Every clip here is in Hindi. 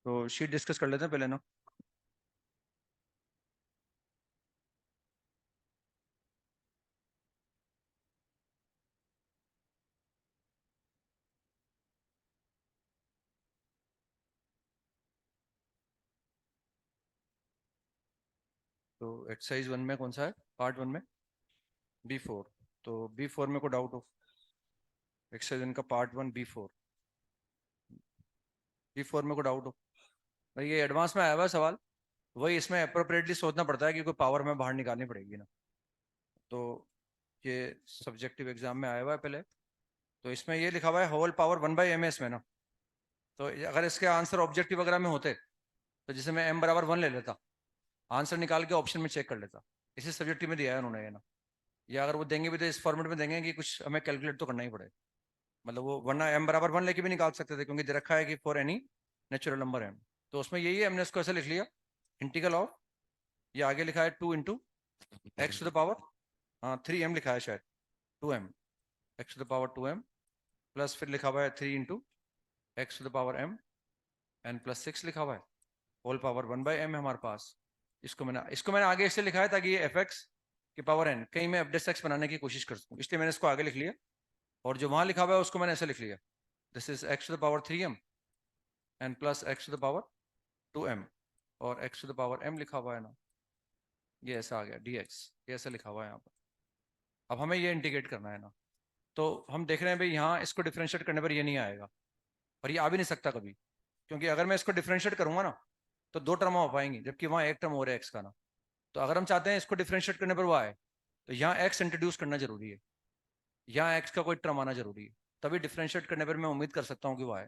तो शीट डिस्कस कर लेते हैं पहले ना। तो एक्सरसाइज 1 में कौन सा है, पार्ट 1 में B4। तो B4 में को डाउट हो, एक्सरसाइज 1 का पार्ट 1 B4, B4 में को डाउट हो भाई, ये एडवांस में आया हुआ है सवाल। वही इसमें अप्रोप्रिएटली सोचना पड़ता है कि कोई पावर में बाहर निकालनी पड़ेगी ना। तो ये सब्जेक्टिव एग्जाम में आया हुआ है पहले। तो इसमें ये लिखा हुआ है होल पावर 1/m है इसमें ना। तो अगर इसके आंसर ऑब्जेक्टिव वगैरह में होते तो जैसे मैं m बराबर 1 ले लेता, आंसर निकाल के ऑप्शन में चेक कर लेता। इसी सब्जेक्टिव में दिया है उन्होंने ये ना। या अगर वो देंगे भी तो इस फॉर्मेट में देंगे कि कुछ हमें कैलकुलेट तो करना ही पड़े। मतलब वो वरना m बराबर 1 लेके भी निकाल सकते थे, क्योंकि दे रखा है कि for any natural number m। तो उसमें यही है, हमने इसको ऐसे लिख लिया, इंटीग्रल ऑफ, ये आगे लिखा है 2 into x to the power, हाँ 3m लिखा है शायद, 2m, x to the power 2m, plus फिर लिखा हुआ है 3 into x to the power m, n plus 6 लिखा हुआ है, होल पावर 1/m है हमारे पास। इसको मैंने आगे इसलिए लिखा है ताकि ये एफ एक्स की पावर एन कहीं मैं एफ एक्स बनाने की कोशिश कर सकूँ, इसलिए मैंने इसको आगे लिख लिया। और जो वहां लिखा हुआ है उसको मैंने ऐसे लिख लिया, this is x to the power 3m n plus x to the power 2m, और x to the power m लिखा हुआ है ना, ये ऐसा आ गया dx, ये ऐसा लिखा हुआ है यहाँ पर। अब हमें ये इंटीग्रेट करना है ना। तो हम देख रहे हैं भाई यहाँ इसको डिफ्रेंशिएट करने पर ये नहीं आएगा, और ये आ भी नहीं सकता कभी, क्योंकि अगर मैं इसको डिफ्रेंशिएट करूंगा ना तो दो टर्म हो पाएंगी, जबकि वहाँ एक टर्म हो रहा है एक्स का ना। तो अगर हम चाहते हैं इसको डिफ्रेंशिएट करने पर वो आए, तो यहाँ एक्स इंट्रोड्यूस करना जरूरी है, यहाँ एक्स का कोई टर्म आना जरूरी है, तभी डिफ्रेंशिएट करने पर मैं उम्मीद कर सकता हूँ कि वो आए।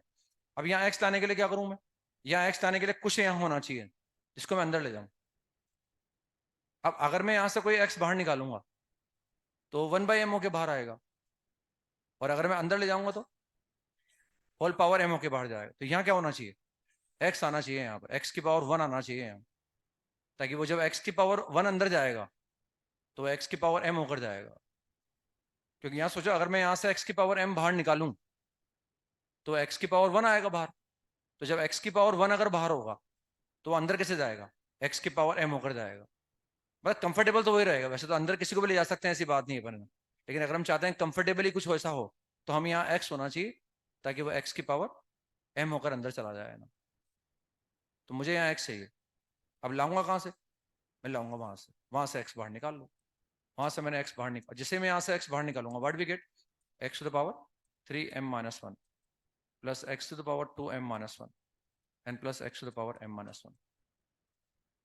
अब यहाँ एक्स लाने के लिए क्या करूँ मैं, यहाँ एक्स लाने के लिए कुछ यहाँ होना चाहिए जिसको मैं अंदर ले जाऊँ। अब अगर मैं यहाँ से कोई एक्स बाहर निकालूंगा तो 1/m होके बाहर आएगा, और अगर मैं अंदर ले जाऊंगा तो होल पावर m होके बाहर जाएगा। तो यहाँ क्या होना चाहिए, एक्स आना चाहिए, यहाँ पर एक्स की पावर 1 आना चाहिए यहाँ, ताकि वो जब एक्स की पावर 1 अंदर जाएगा तो एक्स की पावर m होकर जाएगा। क्योंकि यहाँ सोचो, अगर मैं यहाँ से एक्स की पावर m बाहर निकालूं तो एक्स की पावर 1 आएगा बाहर। तो जब एक्स की पावर 1 अगर बाहर होगा तो अंदर कैसे जाएगा, एक्स की पावर m होकर जाएगा। बस कंफर्टेबल तो वही रहेगा, वैसे तो अंदर किसी को भी ले जा सकते हैं, ऐसी बात नहीं है पर, लेकिन अगर हम चाहते हैं कंफर्टेबली कुछ वैसा हो तो हम यहाँ एक्स होना चाहिए, ताकि वो एक्स की पावर m होकर अंदर चला जाए ना। तो मुझे यहाँ एक्स चाहिए। अब लाऊंगा कहाँ से, मैं लाऊंगा वहां से एक्स बाहर निकाल लो। वहां से मैंने एक्स बाहर निकाल, जिसे मैं यहाँ से एक्स बाहर निकालूंगा, what we get, x to the power 3m-1 plus x to the power 2m-1 and plus x to the power m-1।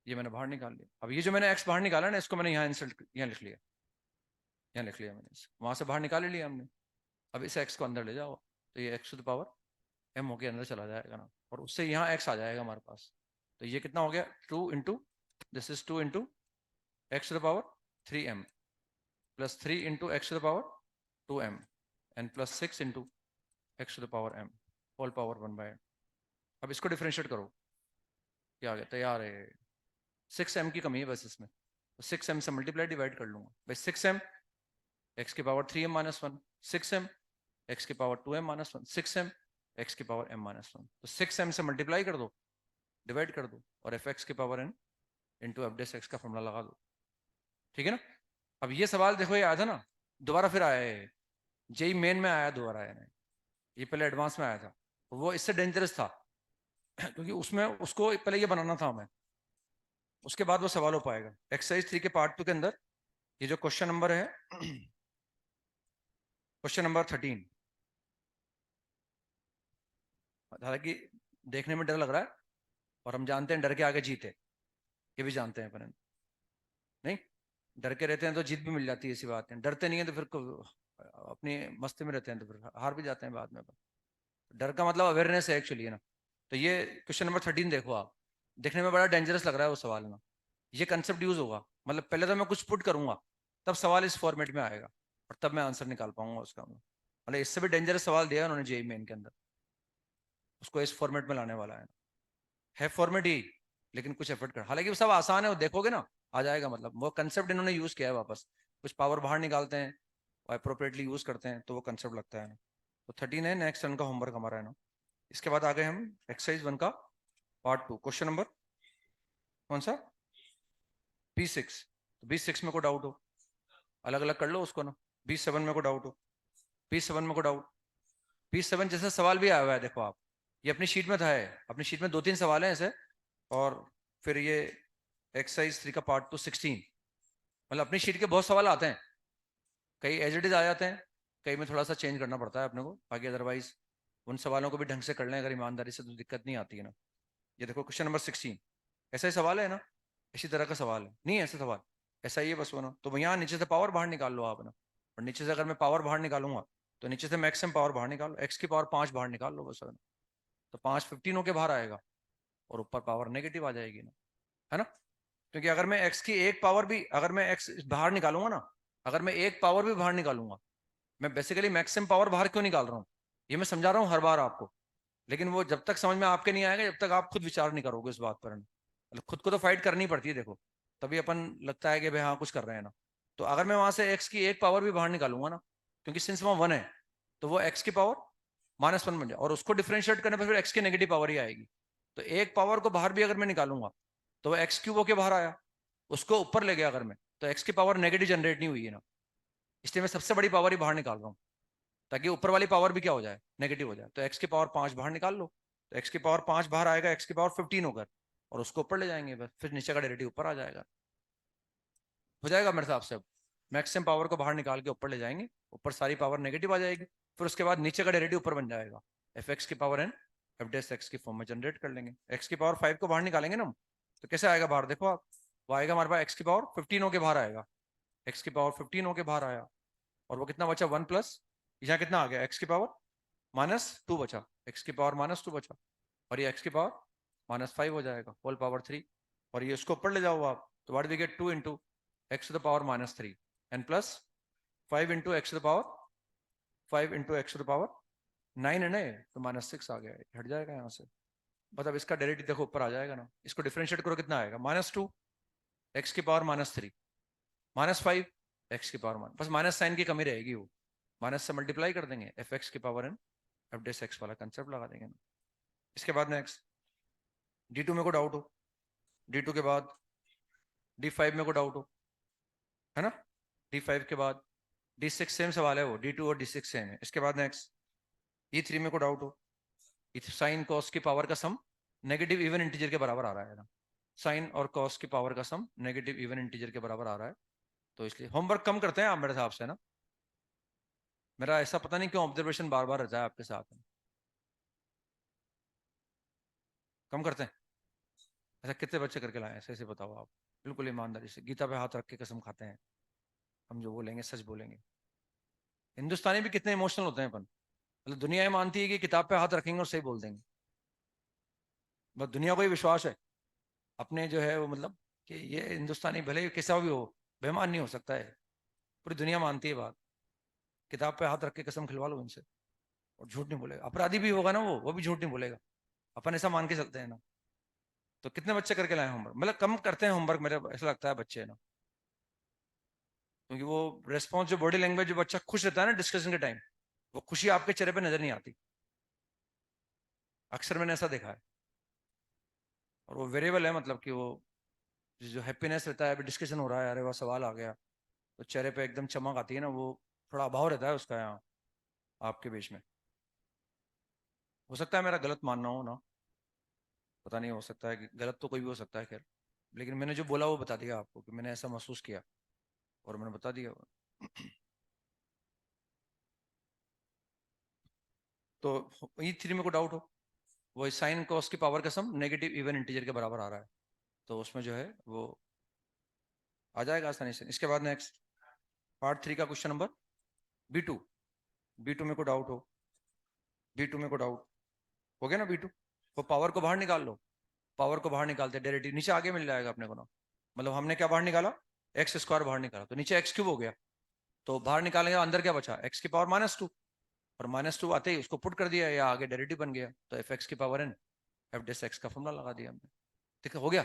ये मैंने बाहर निकाल लिया। अब ये जो मैंने एक्स बाहर निकाला ना, इसको मैंने यहाँ इंसल्ट, यहाँ लिख लिया, यहाँ लिख लिया मैंने, वहां से बाहर निकाल लिया हमने। अब इस एक्स को अंदर ले जाओ, तो ये x to the power m होके अंदर चला जाएगा ना, और उससे यहाँ एक्स आ जाएगा हमारे पास। तो ये कितना हो गया, 2 into, this is 2 into x to the power 3m plus 3 into x to the power 2m and plus 6 into x to the power m, whole power 1/m। अब इसको डिफ्रेंशिएट करो, क्या आ गया, तैयार है। 6m की कमी है बस इसमें, तो 6m से मल्टीप्लाई डिवाइड कर लूंगा भाई, 6m एक्स की पावर 3m-1, 6m एक्स की पावर 2m-1, 6m एक्स की पावर m-1। तो 6m से मल्टीप्लाई कर दो, डिवाइड कर दो, और एफ एक्स की power n into F dash x का फॉर्मूला लगा दो। ठीक है ना। अब ये सवाल देखो, ये आया था ना, दोबारा फिर आया है, जेई मेन में आया, दोबारा आया है। ये पहले एडवांस में आया था, वो इससे डेंजरस था क्योंकि उसमें उसको पहले ये बनाना था हमें, उसके बाद वो सवाल हो पाएगा। एक्सरसाइज 3 के पार्ट 2 के अंदर ये जो क्वेश्चन नंबर है, क्वेश्चन नंबर 13, हालांकि देखने में डर लग रहा है, और हम जानते हैं डर के आगे जीत है, ये भी जानते हैं अपन, नहीं डर के रहते हैं तो जीत भी मिल जाती है, ऐसी बात है। डरते नहीं है तो फिर अपनी मस्ती में रहते हैं तो फिर हार भी जाते हैं बाद में। डर का मतलब अवेयरनेस है एक्चुअली, है ना। तो ये क्वेश्चन नंबर 13 देखो आप, देखने में बड़ा डेंजरस लग रहा है वो सवाल ना। ये कंसेप्ट यूज होगा, मतलब पहले तो मैं कुछ पुट करूंगा, तब सवाल इस फॉर्मेट में आएगा, और तब मैं आंसर निकाल पाऊंगा उसका। मतलब इससे भी डेंजरस सवाल दिया है उन्होंने जेई मेन के अंदर, उसको इस फॉर्मेट में लाने वाला है फॉर्मेट ही, लेकिन कुछ एफर्ट कर, हालांकि वो सब आसान है, वो देखोगे ना आ जाएगा। मतलब वो कंसेप्ट इन्होंने यूज किया है वापस, कुछ पावर बाहर निकालते हैं और अप्रोप्रिएटली यूज करते हैं, तो वो कंसेप्ट लगता है ना। तो 13 है, नेक्स्ट रन का होमवर्क हमारा है ना। इसके बाद आ गए हम एक्सरसाइज 1 का पार्ट 2 क्वेश्चन नंबर कौन सा B6। तो B6 में को डाउट हो अलग अलग कर लो उसको ना। B7 में को डाउट हो B7 में को डाउट B7 जैसा सवाल भी आया हुआ है देखो आप। ये अपनी शीट में था है अपनी शीट में 2-3 सवाल हैं ऐसे। और फिर ये एक्सरसाइज 3 का पार्ट 2 16 मतलब अपनी शीट के बहुत सवाल आते हैं। कई एज इट इज आ जाते हैं कई में थोड़ा सा चेंज करना पड़ता है अपने को बाकी अदरवाइज उन सवालों को भी ढंग से कर लें अगर ईमानदारी से तो दिक्कत नहीं आती है ना। ये देखो क्वेश्चन नंबर 16 ऐसा ही सवाल है ना। इसी तरह का सवाल है नहीं ऐसा सवाल ऐसा ही है बस वो ना। तो यहाँ नीचे से पावर बाहर निकाल लो आप ना। और नीचे से अगर मैं पावर बाहर निकालूंगा तो नीचे से मैक्सिमम पावर बाहर निकालो एक्स की पावर 5 बाहर निकाल लो बस है ना। तो 5 15 होके बाहर आएगा और ऊपर पावर नेगेटिव आ जाएगी ना। है ना। क्योंकि अगर मैं एक्स की एक पावर भी अगर मैं एक्स बाहर निकालूंगा ना अगर मैं एक पावर भी बाहर निकालूंगा मैं बेसिकली मैक्सिमम पावर बाहर क्यों निकाल रहा हूँ ये मैं समझा रहा हूँ हर बार आपको। लेकिन वो जब तक समझ में आपके नहीं आएगा जब तक आप खुद विचार नहीं करोगे उस बात पर मतलब खुद को तो फाइट करनी पड़ती है देखो। तभी अपन लगता है कि भाई हाँ कुछ कर रहे हैं ना। तो अगर मैं वहां से एक्स की एक पावर भी बाहर निकालूंगा ना क्योंकि सिंस वहां 1 है तो वो एक्स की पावर -1 बन जाए और उसको डिफ्रेंशिएट करने पर फिर एक्स की नेगेटिव पावर ही आएगी। तो एक पावर को बाहर भी अगर मैं निकालूंगा तो वो एक्स क्यूब होके बाहर आया उसको ऊपर ले गया अगर मैं तो एक्स की पावर नेगेटिव जनरेट नहीं हुई है ना। इसलिए मैं सबसे बड़ी पावर ही बाहर निकाल रहा हूँ ताकि ऊपर वाली पावर भी क्या हो जाए नेगेटिव हो जाए। तो एक्स की पावर 5 बाहर निकाल लो। तो एक्स की पावर 5 बाहर आएगा एक्स की पावर 15 होकर और उसको ऊपर ले जाएंगे बस फिर नीचे का डेरिवेटिव ऊपर आ जाएगा। हो जाएगा मेरे हिसाब से। अब मैक्सिमम पावर को बाहर निकाल के ऊपर ले जाएंगे ऊपर सारी पावर नेगेटिव आ जाएगी। फिर उसके बाद नीचे का डेरिवेटिव ऊपर बन जाएगा एफ एक्स की power N F dash x की फॉर्म में जनरेट कर लेंगे। एक्स की पावर 5 को बाहर निकालेंगे ना हम तो कैसे आएगा बाहर देखो आप। वो आएगा हमारे पास एक्स की पावर 15 होके बाहर आएगा। एक्स की पावर 15 होके बाहर आया और वो कितना बचा 1 प्लस यहाँ कितना आ गया एक्स की पावर -2 बचा एक्स की पावर -2 बचा और ये एक्स की पावर -5 हो जाएगा होल पावर 3। और ये उसको ऊपर ले जाओ आप तो what we get 2 into x to the power -3 and plus 5 into x to the power 5 into x to the power 9 है ना तो -6 आ गया हट जाएगा यहाँ से। मतलब इसका डेरिवेटिव देखो ऊपर आ जाएगा ना। इसको डिफरेंशिएट करो कितना आएगा -2 एक्स की पावर -3 -5 एक्स की पावर बस माइनस साइन की कमी रहेगी वो माइनस से मल्टीप्लाई कर देंगे एफ एक्स की power N F dash x वाला कंसेप्ट लगा देंगे ना। इसके बाद नेक्स्ट D2 में को डाउट हो D2 के बाद D5 में को डाउट हो है ना। D5 के बाद D6 सेम सवाल है वो D2 और D6 सेम है। इसके बाद नेक्स्ट E3 में को डाउट हो साइन कॉस की पावर का सम नेगेटिव इवन इंटीजर के बराबर आ रहा है ना। साइन और कॉस की पावर का सम नेगेटिव इवन इंटीजर के बराबर आ रहा है। तो इसलिए होमवर्क कम करते हैं आप मेरे हिसाब से ना। मेरा ऐसा पता नहीं क्यों ऑब्जर्वेशन बार बार रहता है आपके साथ में। कम करते हैं। ऐसा कितने बच्चे करके लाए ऐसे ऐसे बताओ आप बिल्कुल ईमानदारी से गीता पे हाथ रख के कसम खाते हैं हम जो बोलेंगे सच बोलेंगे। हिंदुस्तानी भी कितने इमोशनल होते हैं अपन मतलब दुनिया ये मानती है कि किताब पे हाथ रखेंगे और सही बोल देंगे। बस दुनिया को ही विश्वास है अपने जो है वो मतलब कि ये हिंदुस्तानी भले ही कैसा भी हो बेईमान नहीं हो सकता है। पूरी दुनिया मानती है बात। किताब पे हाथ रख के कसम खिलवा लो इनसे और झूठ नहीं बोलेगा। अपराधी भी होगा ना वो भी झूठ नहीं बोलेगा। अपन ऐसा मान के चलते हैं ना। तो कितने बच्चे करके लाए होमवर्क मतलब कम करते हैं होमवर्क मेरे ऐसा लगता है बच्चे ना। क्योंकि वो रेस्पॉन्स जो बॉडी लैंग्वेज जो बच्चा खुश रहता है ना डिस्कशन के टाइम वो खुशी आपके चेहरे पे नजर नहीं आती। अक्सर मैंने ऐसा देखा है। और वो वेरिएबल है मतलब कि वो जो हैप्पीनेस रहता है अभी डिस्कशन हो रहा है अरे वह सवाल आ गया तो चेहरे पे एकदम चमक आती है ना वो थोड़ा अभाव रहता है उसका यहाँ आपके बीच में। हो सकता है मेरा गलत मानना हो ना। पता नहीं हो सकता है कि गलत तो कोई भी हो सकता है खैर। लेकिन मैंने जो बोला वो बता दिया आपको कि मैंने ऐसा महसूस किया और मैंने बता दिया। तो E3 में को डाउट हो वो साइन कॉस की पावर का सम नेगेटिव इवन इंटीजर के बराबर आ रहा है। तो उसमें जो है वो आ जाएगा आसानी से। इसके बाद नेक्स्ट पार्ट 3 का क्वेश्चन नंबर B2। B2 में को डाउट हो B2 में को डाउट हो गया ना B2। वो पावर को बाहर निकाल लो। पावर को बाहर निकालते डेरिवेटिव नीचे आगे मिल जाएगा अपने को ना। मतलब हमने क्या बाहर निकाला एक्स स्क्वायर बाहर निकाला तो नीचे एक्स क्यूब हो गया। तो बाहर निकालेंगे अंदर क्या बचा एक्स की पावर -2 और -2 आते ही उसको पुट कर दिया या आगे डेरिवेटिव बन गया तो एफ एक्स की power N F dash x का फॉर्मूला लगा दिया हमने। ठीक है हो गया।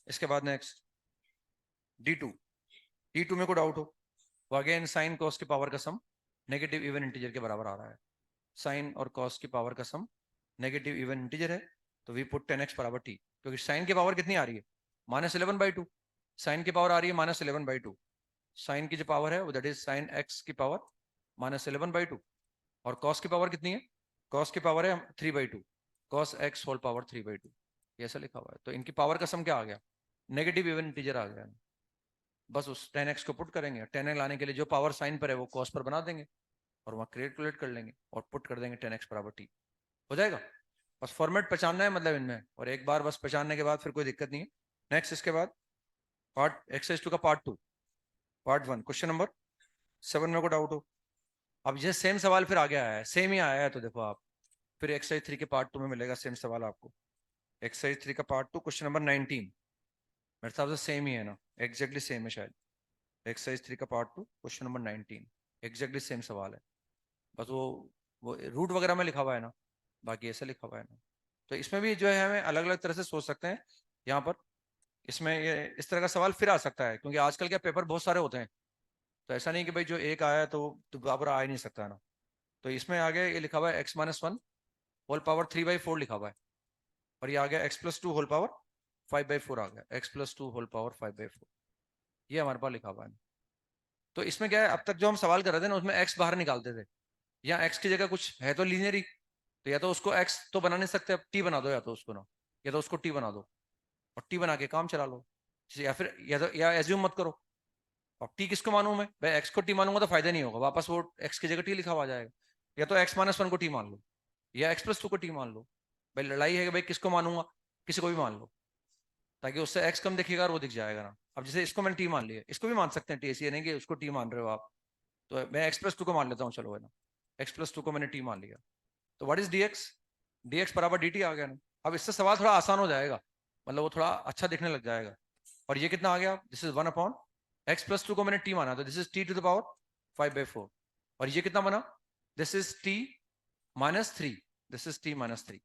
इसके बाद नेक्स्ट D2 D2 में को डाउट हो वो अगेन साइन कॉस की पावर का सम नेगेटिव इवन इंटीजर के बराबर आ रहा है। साइन और कॉस की पावर का सम नेगेटिव इवन इंटीजर है तो वी पुट 10x बराबर टी, क्योंकि साइन की पावर कितनी आ रही है, -11/2। साइन की पावर आ रही है -11/2। साइन की जो पावर है वो दैट इज साइन एक्स की पावर -11/2। और कॉस की पावर कितनी है, कॉस की पावर है 3/2, कॉस एक्स होल पावर 3/2। ऐसा लिखा हुआ है। तो इनकी पावर का सम क्या आ गया, नेगेटिव इवन इंटीजर आ गया। बस उस 10x को पुट करेंगे, 10x लाने के लिए जो पावर साइन पर है वो कॉस पर बना देंगे और वहाँ कैलकुलेट कर लेंगे और पुट कर देंगे 10x बराबर टी, हो जाएगा। बस फॉर्मेट पहचानना है मतलब इनमें, और एक बार बस पहचानने के बाद फिर कोई दिक्कत नहीं है। नेक्स्ट इसके बाद पार्ट एक्सरसाइज 2 का पार्ट 2, पार्ट 1 क्वेश्चन नंबर 7 में को डाउट हो। अब ये सेम सवाल फिर आगे आया है, सेम ही आया है, तो देखो आप फिर एक्सरसाइज 3 के पार्ट 2 में मिलेगा सेम सवाल आपको। एक्सरसाइज 3 का पार्ट 2 क्वेश्चन नंबर 19, मेरे हिसाब से सेम ही है ना, एग्जैक्टली सेम है शायद। एक्सरसाइज 3 का part 2 question number 19 exactly same सवाल है, बस वो रूट वगैरह में लिखा हुआ है ना, बाकी ऐसे लिखा हुआ है ना। तो इसमें भी जो है हमें अलग अलग तरह से सोच सकते हैं यहाँ पर। इसमें ये इस तरह का सवाल फिर आ सकता है, क्योंकि आजकल क्या पेपर बहुत सारे होते हैं, तो ऐसा नहीं कि भाई जो एक आया तो दोबारा आ ही नहीं सकता है ना। तो इसमें आगे ये लिखा हुआ है x-1 होल पावर 3/4 लिखा हुआ है, और ये आ गया x+2 होल पावर 5/4 आ गया, x+2 होल पावर 5/4, ये हमारे पास लिखा हुआ है। तो इसमें क्या है, अब तक जो हम सवाल कर रहे थे ना उसमें x बाहर निकालते थे, या x की जगह कुछ है तो लीनियर ही, तो या तो उसको x तो बना नहीं सकते, अब t बना दो, या तो उसको ना, या तो उसको t बना दो और t बना के काम चला लो, या फिर या एज्यूम मत करो। अब टी किसको मानूं मैं भाई, एक्स को टी मानूंगा तो फायदा नहीं होगा, वापस वो एक्स की जगह टी लिखा हुआ आ जाएगा। या तो x-1 को टी मान लो, या x+2 को टी मान लो। भाई लड़ाई है कि भाई किसको मानूंगा, किसी को भी मान लो, ताकि उससे एक्स कम दिखेगा और वो दिख जाएगा ना। अब जैसे इसको मैंने टी मान लिया, इसको भी मान सकते हैं टी, ऐसी नहीं कि उसको टी मान रहे हो आप। तो मैं x+2 को मान लेता हूँ, चलो है ना, x+2 को मैंने टी मान लिया। तो व्हाट इज dx, dx बराबर dt आ गया ना। अब इससे सवाल थोड़ा आसान हो जाएगा, मतलब वो थोड़ा अच्छा दिखने लग जाएगा। और ये कितना आ गया, दिस इज 1 x+2 को मैंने t माना, तो this is t to the power 5/4। और ये कितना बना, this is t -3, this is t -3,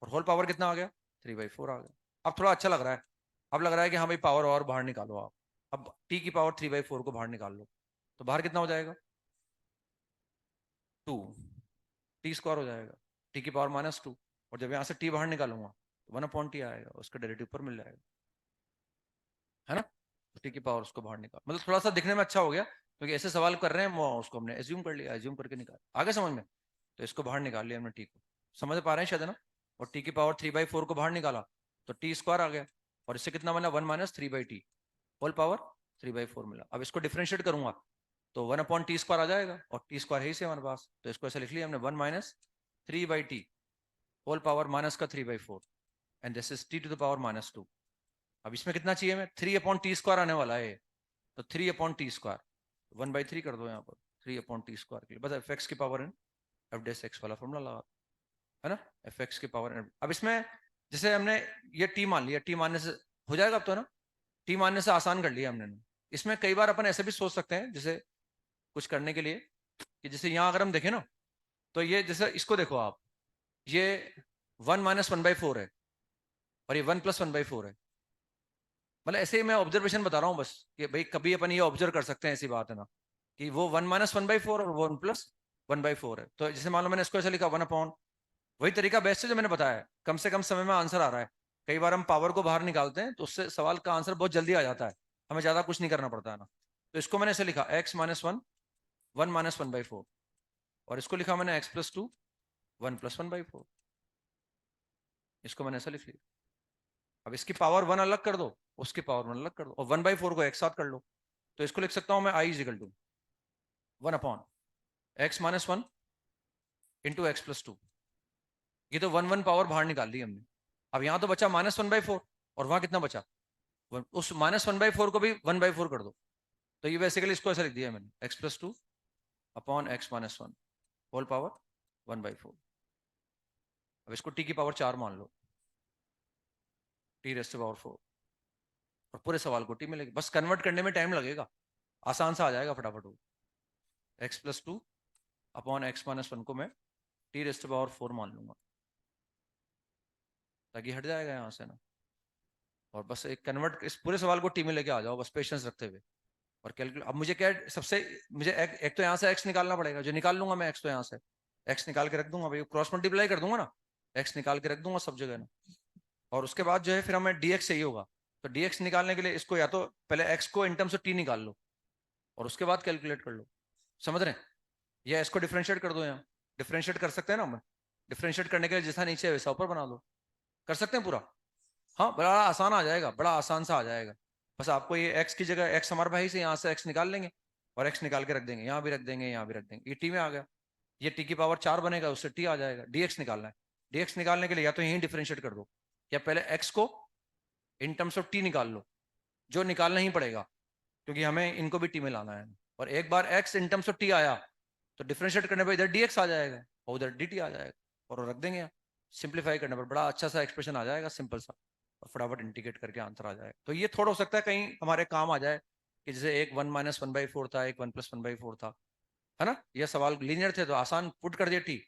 और होल पावर कितना आ गया 3/4 आ गया। अब थोड़ा अच्छा लग रहा है, अब लग रहा है कि हाँ भाई पावर और बाहर निकालो आप। अब t की पावर 3/4 को बाहर निकाल लो, तो बाहर कितना हो जाएगा 2, टी स्क्वायर हो जाएगा, टी की पावर -2। और जब यहाँ से टी बाहर निकालूंगा तो 1/t आएगा, उसका डेरिवेटिव ऊपर मिल जाएगा, है ना। तो टी की पावर उसको बाहर निकाल, मतलब थोड़ा सा दिखने में अच्छा हो गया, क्योंकि ऐसे सवाल कर रहे हैं वो उसको हमने एज्यूम कर लिया, एज्यूम करके निकाल आगे समझ में। तो इसको बाहर निकाल लिया हमने टी को, समझ पा रहे हैं शायद, है ना। और टी की पावर 3/4 को बाहर निकाला तो टी स्क्वायर आ गया, और इससे कितना बना 1 - 3/t होल पावर 3/4 मिला। अब इसको डिफ्रेंशिएट करूंगा तो 1/t² आ जाएगा, और टी स्क्वायर है ही से हमारे पास, तो इसको ऐसे लिख लिया हमने 1 - 3/t होल पावर माइनस का 3/4, and this is t to the power -2। अब इसमें कितना चाहिए हमें, 3/t² आने वाला है, तो 3/t², 1/3 कर दो यहाँ पर, 3/t² के लिए बस एफ एक्स की power n f dash x वाला फॉर्मूला लगा, है ना। एफ एक्स की पावर इन, अब इसमें जैसे हमने ये टी मान लिया, टी मानने से हो जाएगा अब तो, है ना। टी मानने से आसान कर लिया हमने। इसमें कई बार अपन ऐसे भी सोच सकते हैं, जैसे कुछ करने के लिए, कि जैसे यहाँ अगर हम देखें ना, तो ये जैसे इसको देखो आप, ये 1 - 1/4 है, और ये 1 + 1/4 है। मतलब ऐसे ही मैं ऑब्जर्वेशन बता रहा हूँ बस, कि भाई कभी अपन ये ऑब्जर्व कर सकते हैं, ऐसी बात है ना, कि वो 1 - 1/4 और वो 1 + 1/4 है। तो जैसे मान लो मैंने इसको ऐसे लिखा 1 वही तरीका बेस्ट है जो मैंने बताया, कम से कम समय में आंसर आ रहा है। कई बार हम पावर को बाहर निकालते हैं तो उससे सवाल का आंसर बहुत जल्दी आ जाता है, हमें ज्यादा कुछ नहीं करना पड़ता है ना। तो इसको मैंने ऐसे लिखा x-1 1 - 1/4, और इसको लिखा मैंने x+2 1 + 1/4, इसको मैंने ऐसा लिख लिया। अब इसकी पावर 1 अलग कर दो, उसकी पावर 1 अलग कर दो, और 1/4 को एक साथ कर लो। तो इसको लिख सकता हूं मैं i = 1/x-1 इंटू x+2। ये तो 1 पावर बाहर निकाल ली हमने। अब यहाँ तो बचा -1/4, और वहां कितना बचा, उस -1/4 को भी 1/4 कर दो। तो ये बेसिकली इसको ऐसा लिख दिया मैंने, x+2 upon x-1 whole power 1/4। अब इसको t की पावर 4 मान लो, t⁻⁴, और पूरे सवाल को t मिलेगी, बस कन्वर्ट करने में टाइम लगेगा, आसान सा आ जाएगा फटाफट वो। x+2 अपॉन x-1 को मैं t⁻⁴ मान लूंगा, ताकि हट जाएगा यहाँ से ना। और बस एक कन्वर्ट, इस पूरे सवाल को टी में लेके आ जाओ बस, पेशेंस रखते हुए। और कैलकुलेट, अब मुझे क्या है, सबसे मुझे एक तो यहाँ से एक्स निकालना पड़ेगा, जो निकाल लूंगा मैं एक्स, तो यहाँ से एक्स निकाल के रख दूंगा भाई, क्रॉस मल्टीप्लाई कर दूंगा ना। एक्स निकाल के रख दूंगा सब जगह ना। और उसके बाद जो है फिर हमें डीएक्स चाहिए होगा। तो डीएक्स निकालने के लिए इसको या तो पहले एक्स को इन टर्म्स ऑफ टी निकाल लो और उसके बाद कैलकुलेट कर लो। समझ रहे हैं? या इसको डिफरेंशिएट कर दो, यहाँ डिफरेंशिएट कर सकते हैं ना हम। डिफरेंशिएट करने के लिए जैसा नीचे है वैसा ऊपर बना लो। कर सकते हैं पूरा। हाँ, बड़ा आसान आ जाएगा, बड़ा आसान सा आ जाएगा। बस आपको ये एक्स की जगह एक्स हमारे भाई से यहाँ से एक्स निकाल लेंगे और एक्स निकाल के रख देंगे, यहाँ भी रख देंगे, यहाँ भी रख देंगे। ये टी में आ गया। ये टी की पावर 4 बनेगा, उससे टी आ जाएगा। डीएक्स निकालना है। डीएक्स निकालने के लिए या तो यहीं डिफरेंशिएट कर दो या पहले एक्स को इन टर्म्स ऑफ टी निकाल लो, जो निकालना ही पड़ेगा क्योंकि हमें इनको भी टी में लाना है। और एक बार X in terms of T आया तो डिफरेंशिएट करने पर इधर डीएक्स आ जाएगा और उधर डी टी आ जाएगा और वो रख देंगे। सिंप्लीफाई करने पर बड़ा अच्छा सा एक्सप्रेशन आ जाएगा, सिंपल सा, और फटाफट इंटीग्रेट करके आंसर आ जाएगा। तो ये थोड़ा हो सकता है कहीं हमारे काम आ जाए कि जैसे एक 1 - 1/4 था, एक 1 + 1/4 था, है ना। ये सवाल लीनियर थे तो आसान पुट कर दिया टी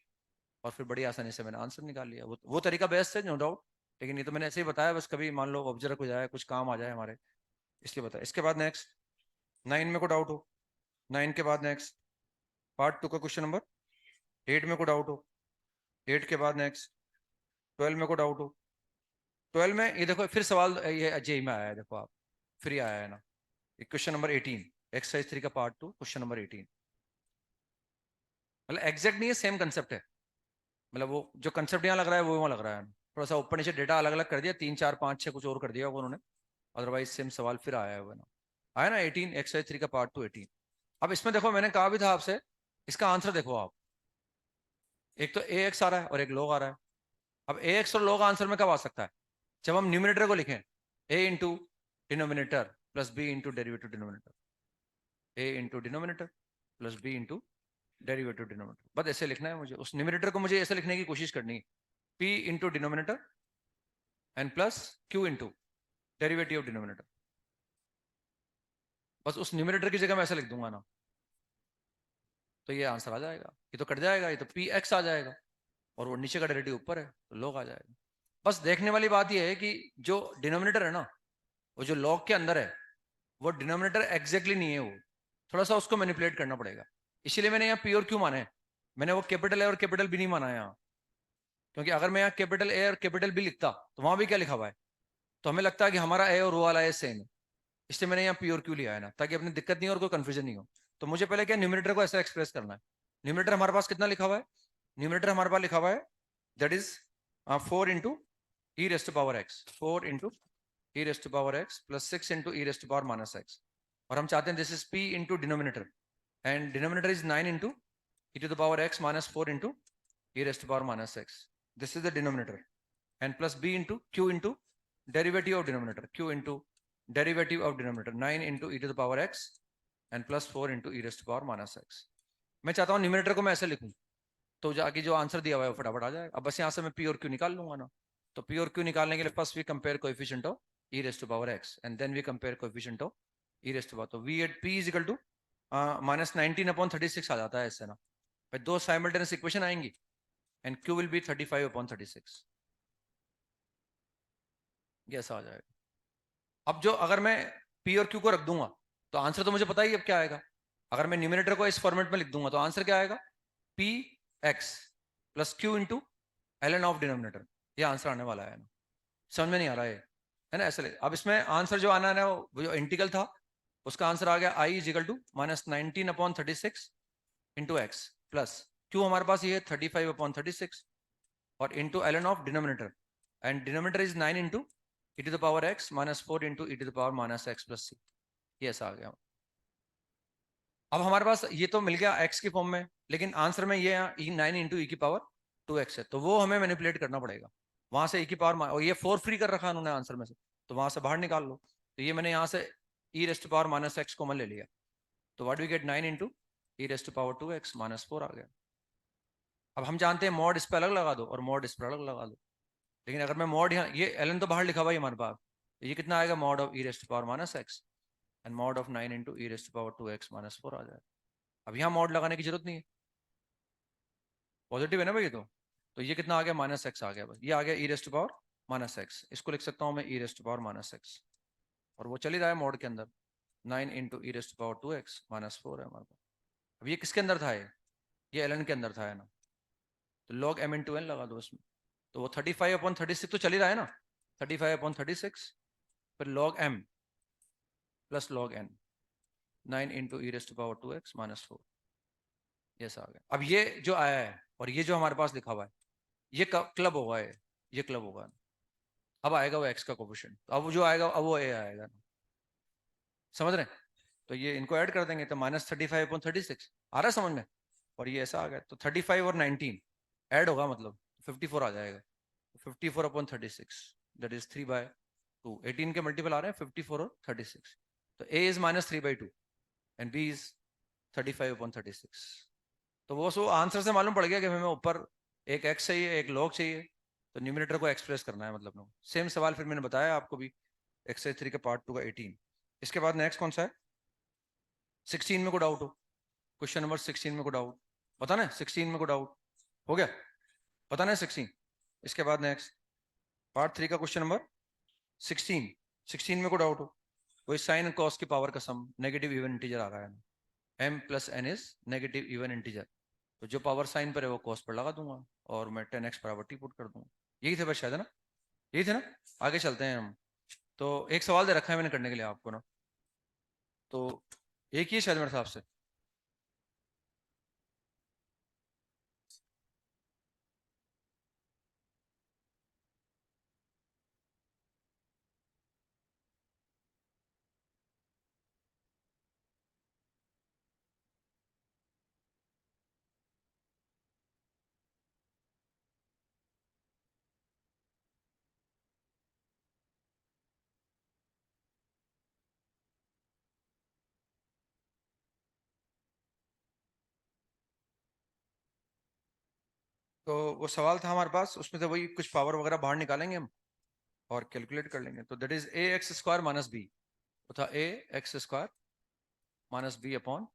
और फिर बड़ी आसानी से मैंने आंसर निकाल लिया। वो तरीका बेस्ट है, नो डाउट। लेकिन ये तो मैंने ऐसे ही बताया, बस कभी मान लो ऑब्जर्व हो जाए, कुछ काम आ जाए हमारे, इसलिए बताया। इसके बाद नेक्स्ट 9 में को डाउट हो, 9 के बाद नेक्स्ट पार्ट 2 का क्वेश्चन नंबर 8 में को डाउट हो, 8 के बाद नेक्स्ट 12 में को डाउट हो। 12 में ये देखो फिर सवाल ये जेई में आया है, देखो आप, फ्री आया है ना। क्वेश्चन नंबर 18, एक्सरसाइज 3 का पार्ट 2 क्वेश्चन नंबर 18। मतलब एग्जैक्ट नहीं है, सेम कंसेप्ट है। मतलब वो जो कंसेप्ट यहाँ लग रहा है वो वहाँ लग रहा है। थोड़ा सा ऊपर नीचे डेटा अलग अलग कर दिया, 3 4 5 6 कुछ और कर दिया होगा उन्होंने। अदरवाइज सेम सवाल फिर आया है वो ना। आया ना 18, एक्सरसाइज 3 का पार्ट 2 18। अब इसमें देखो मैंने कहा भी था आपसे, इसका आंसर देखो आप। एक तो ए एक्स आ रहा है और एक लॉग आ रहा है। अब ए एक्स और लॉग आंसर में कब आ सकता है? जब हम न्यूमिनेटर को लिखें, A into denominator plus B into derivative denominator, A into denominator plus B into derivative denominator. बस ऐसे लिखना है मुझे, उस न्यूमिनेटर को मुझे ऐसे लिखने की कोशिश करनी है, P into denominator and plus q into derivative denominator. बस उस न्यूमिनेटर की जगह मैं ऐसे लिख दूंगा ना, तो ये आंसर आ जाएगा। ये तो कट जाएगा, ये तो पी एक्स आ जाएगा और वो नीचे का डेरिवेटिव ऊपर है तो लॉग आ जाएगा। बस देखने वाली बात ये है कि जो डिनोमिनेटर है ना, वो जो लॉग के अंदर है, वो डिनोमिनेटर एग्जैक्टली नहीं है, वो थोड़ा सा उसको मैनिपुलेट करना पड़ेगा। इसीलिए मैंने यहाँ पी और क्यू माना है। मैंने वो कैपिटल ए और कैपिटल बी नहीं माना है यहाँ, क्योंकि अगर मैं यहाँ कैपिटल ए और कैपिटल बी लिखता तो वहां भी क्या लिखा हुआ है, तो हमें लगता है कि हमारा ए और वो वाला ए सेम है। इसलिए मैंने यहाँ पी और क्यू लिया है ना, ताकि अपनी दिक्कत नहीं हो और कोई कंफ्यूजन नहीं हो। तो मुझे पहले क्या न्यूमिनेटर को ऐसा एक्सप्रेस करना है। न्यूमिनेटर हमारे पास कितना लिखा हुआ है? न्यूमिनेटर हमारे पास लिखा हुआ है that is 4 into E raised to power x, 4 into E raised to power x plus 6 into E raised to power minus x. और हम चाहते हैं this is p into denominator and denominator is 9 into E to the power x minus 4 into E raised to power minus x. This is the denominator and plus B into q into derivative of denominator, Q into derivative of denominator 9 into E to the power x and plus 4 into E raised to power minus x. मैं चाहता हूँ न्यूमिनेटर को मैं ऐसे लिखूं तो जाके जो आंसर दिया हुआ है वो फटाफट आ जाएगा। अब बस यहाँ से मैं पी और क्यू निकाल लूंगा ना। तो पी और क्यू निकालने के लिए first we compare coefficient of E raised to power x and then we compare coefficient of E raised to power. तो we get P is equal to -19/36 आ जाता है इससे ना। फिर दो साइमल्टेनियस इक्वेशन आएंगी एंड क्यू विल बी 35/36। ये ऐसा आ जाएगा। अब जो अगर मैं पी और क्यू को रख दूंगा तो आंसर तो मुझे पता ही अब क्या आएगा। अगर मैं न्यूमिनेटर को इस फॉर्मेट में लिख दूंगा तो आंसर क्या आएगा? P x plus q into L N of denominator. ये आंसर आने वाला है ना। समझ में नहीं आ रहा है ना ऐसे। अब इसमें आंसर जो आना है वो जो इंटीग्रल था उसका आंसर आ गया I is equal to -19/36 into X plus Q हमारे पास ये है 35/36 और into L N of denominator and denominator is 9 into E to the power x minus 4 into E to the power minus X plus सी। ये ऐसा आ गया। अब हमारे पास ये तो मिल गया एक्स की फॉर्म में, लेकिन आंसर में ये ई 9 इंटू ई की पावर 2x है, तो वो हमें मैनिपुलेट करना पड़ेगा। वहां से ई की पावर, और ये 4 फ्री कर रखा है उन्होंने आंसर में से, तो वहां से बाहर निकाल लो। तो ये मैंने यहाँ से E raised power minus X common ले लिया, तो what we get 9 into E raised power 2x minus 4 आ गया। अब हम जानते हैं मॉड इस पर अलग लगा दो और मॉड इस पर अलग लगा दो। लेकिन अगर मैं मॉड यहाँ, ये एल तो बाहर लिखा हुआ है हमारे पास, तो ये कितना आएगा? Mod of E raised power minus x and mod of 9 into E raised power 2x minus 4 आ जाएगा। अब यहाँ मॉड लगाने की जरूरत नहीं है, पॉजिटिव है ना भाई। तो ये कितना आ गया? माइनस एक्स आ गया। बस ये आ गया ई रेस्ट पावर माइनस एक्स। इसको लिख सकता हूँ मैं ई रेस्ट पावर माइनस एक्स, और वो चल ही रहा है मोड के अंदर। 9 इंटू ई रेस्ट पावर 2x माइनस 4 है हमारे पास। अब ये किसके अंदर था? ये एल एन के अंदर था, है ना। तो लॉग m इंटू एन लगा दो इसमें, तो वो 35/36 तो चल ही रहा है ना, 35/36 फिर log m plus log n, 9 into ई रेस्ट पावर 2x माइनस 4, ये आ गया। अब ये जो आया है और ये जो हमारे पास लिखा हुआ है ये क्लब होगा, ये क्लब होगा। अब आएगा वो x का कोफिशिएंट, अब जो आएगा अब वो a आएगा, समझ रहे हैं? तो ये इनको ऐड कर देंगे तो -35/36 आ रहा है समझ में। और ये ऐसा आ गया तो 35 और 19 ऐड होगा, मतलब 54 आ जाएगा। 54/36 दैट इज 3/2, 18 के मल्टीपल आ रहे हैं 54 और 36। तो a is -3/2 and b is 35/36। तो वो सो आंसर से मालूम पड़ गया कि हमें ऊपर एक x चाहिए एक log चाहिए, तो न्यूमरेटर को एक्सप्रेस करना है मतलब। सेम सवाल फिर मैंने बताया आपको भी, एक्सरसाइज 3 का पार्ट 2 का 18। इसके बाद नेक्स्ट कौन सा है? 16 में को डाउट हो, क्वेश्चन नंबर 16 में को डाउट बताना है, 16 में को डाउट हो गया बताना है 16। इसके बाद नेक्स्ट पार्ट 3 का क्वेश्चन नंबर 16, 16 में को डाउट हो, वही साइन और कॉस की पावर का सम नेगेटिव इवन इंटीजर आ रहा है, m plus n is negative even integer, तो जो पावर साइन पर है वो कॉस पर लगा दूंगा और मैं 10x बराबर t पुट कर दूंगा। यही थे बस शायद, है ना? यही थे ना? आगे चलते हैं हम। तो एक सवाल दे रखा है मैंने करने के लिए आपको ना, तो एक ही है शायद मेरे हिसाब से। तो वो सवाल था हमारे पास, उसमें से वही कुछ पावर वगैरह बाहर निकालेंगे हम और कैलकुलेट कर लेंगे। तो that is A X square minus B, वो था A X square minus B upon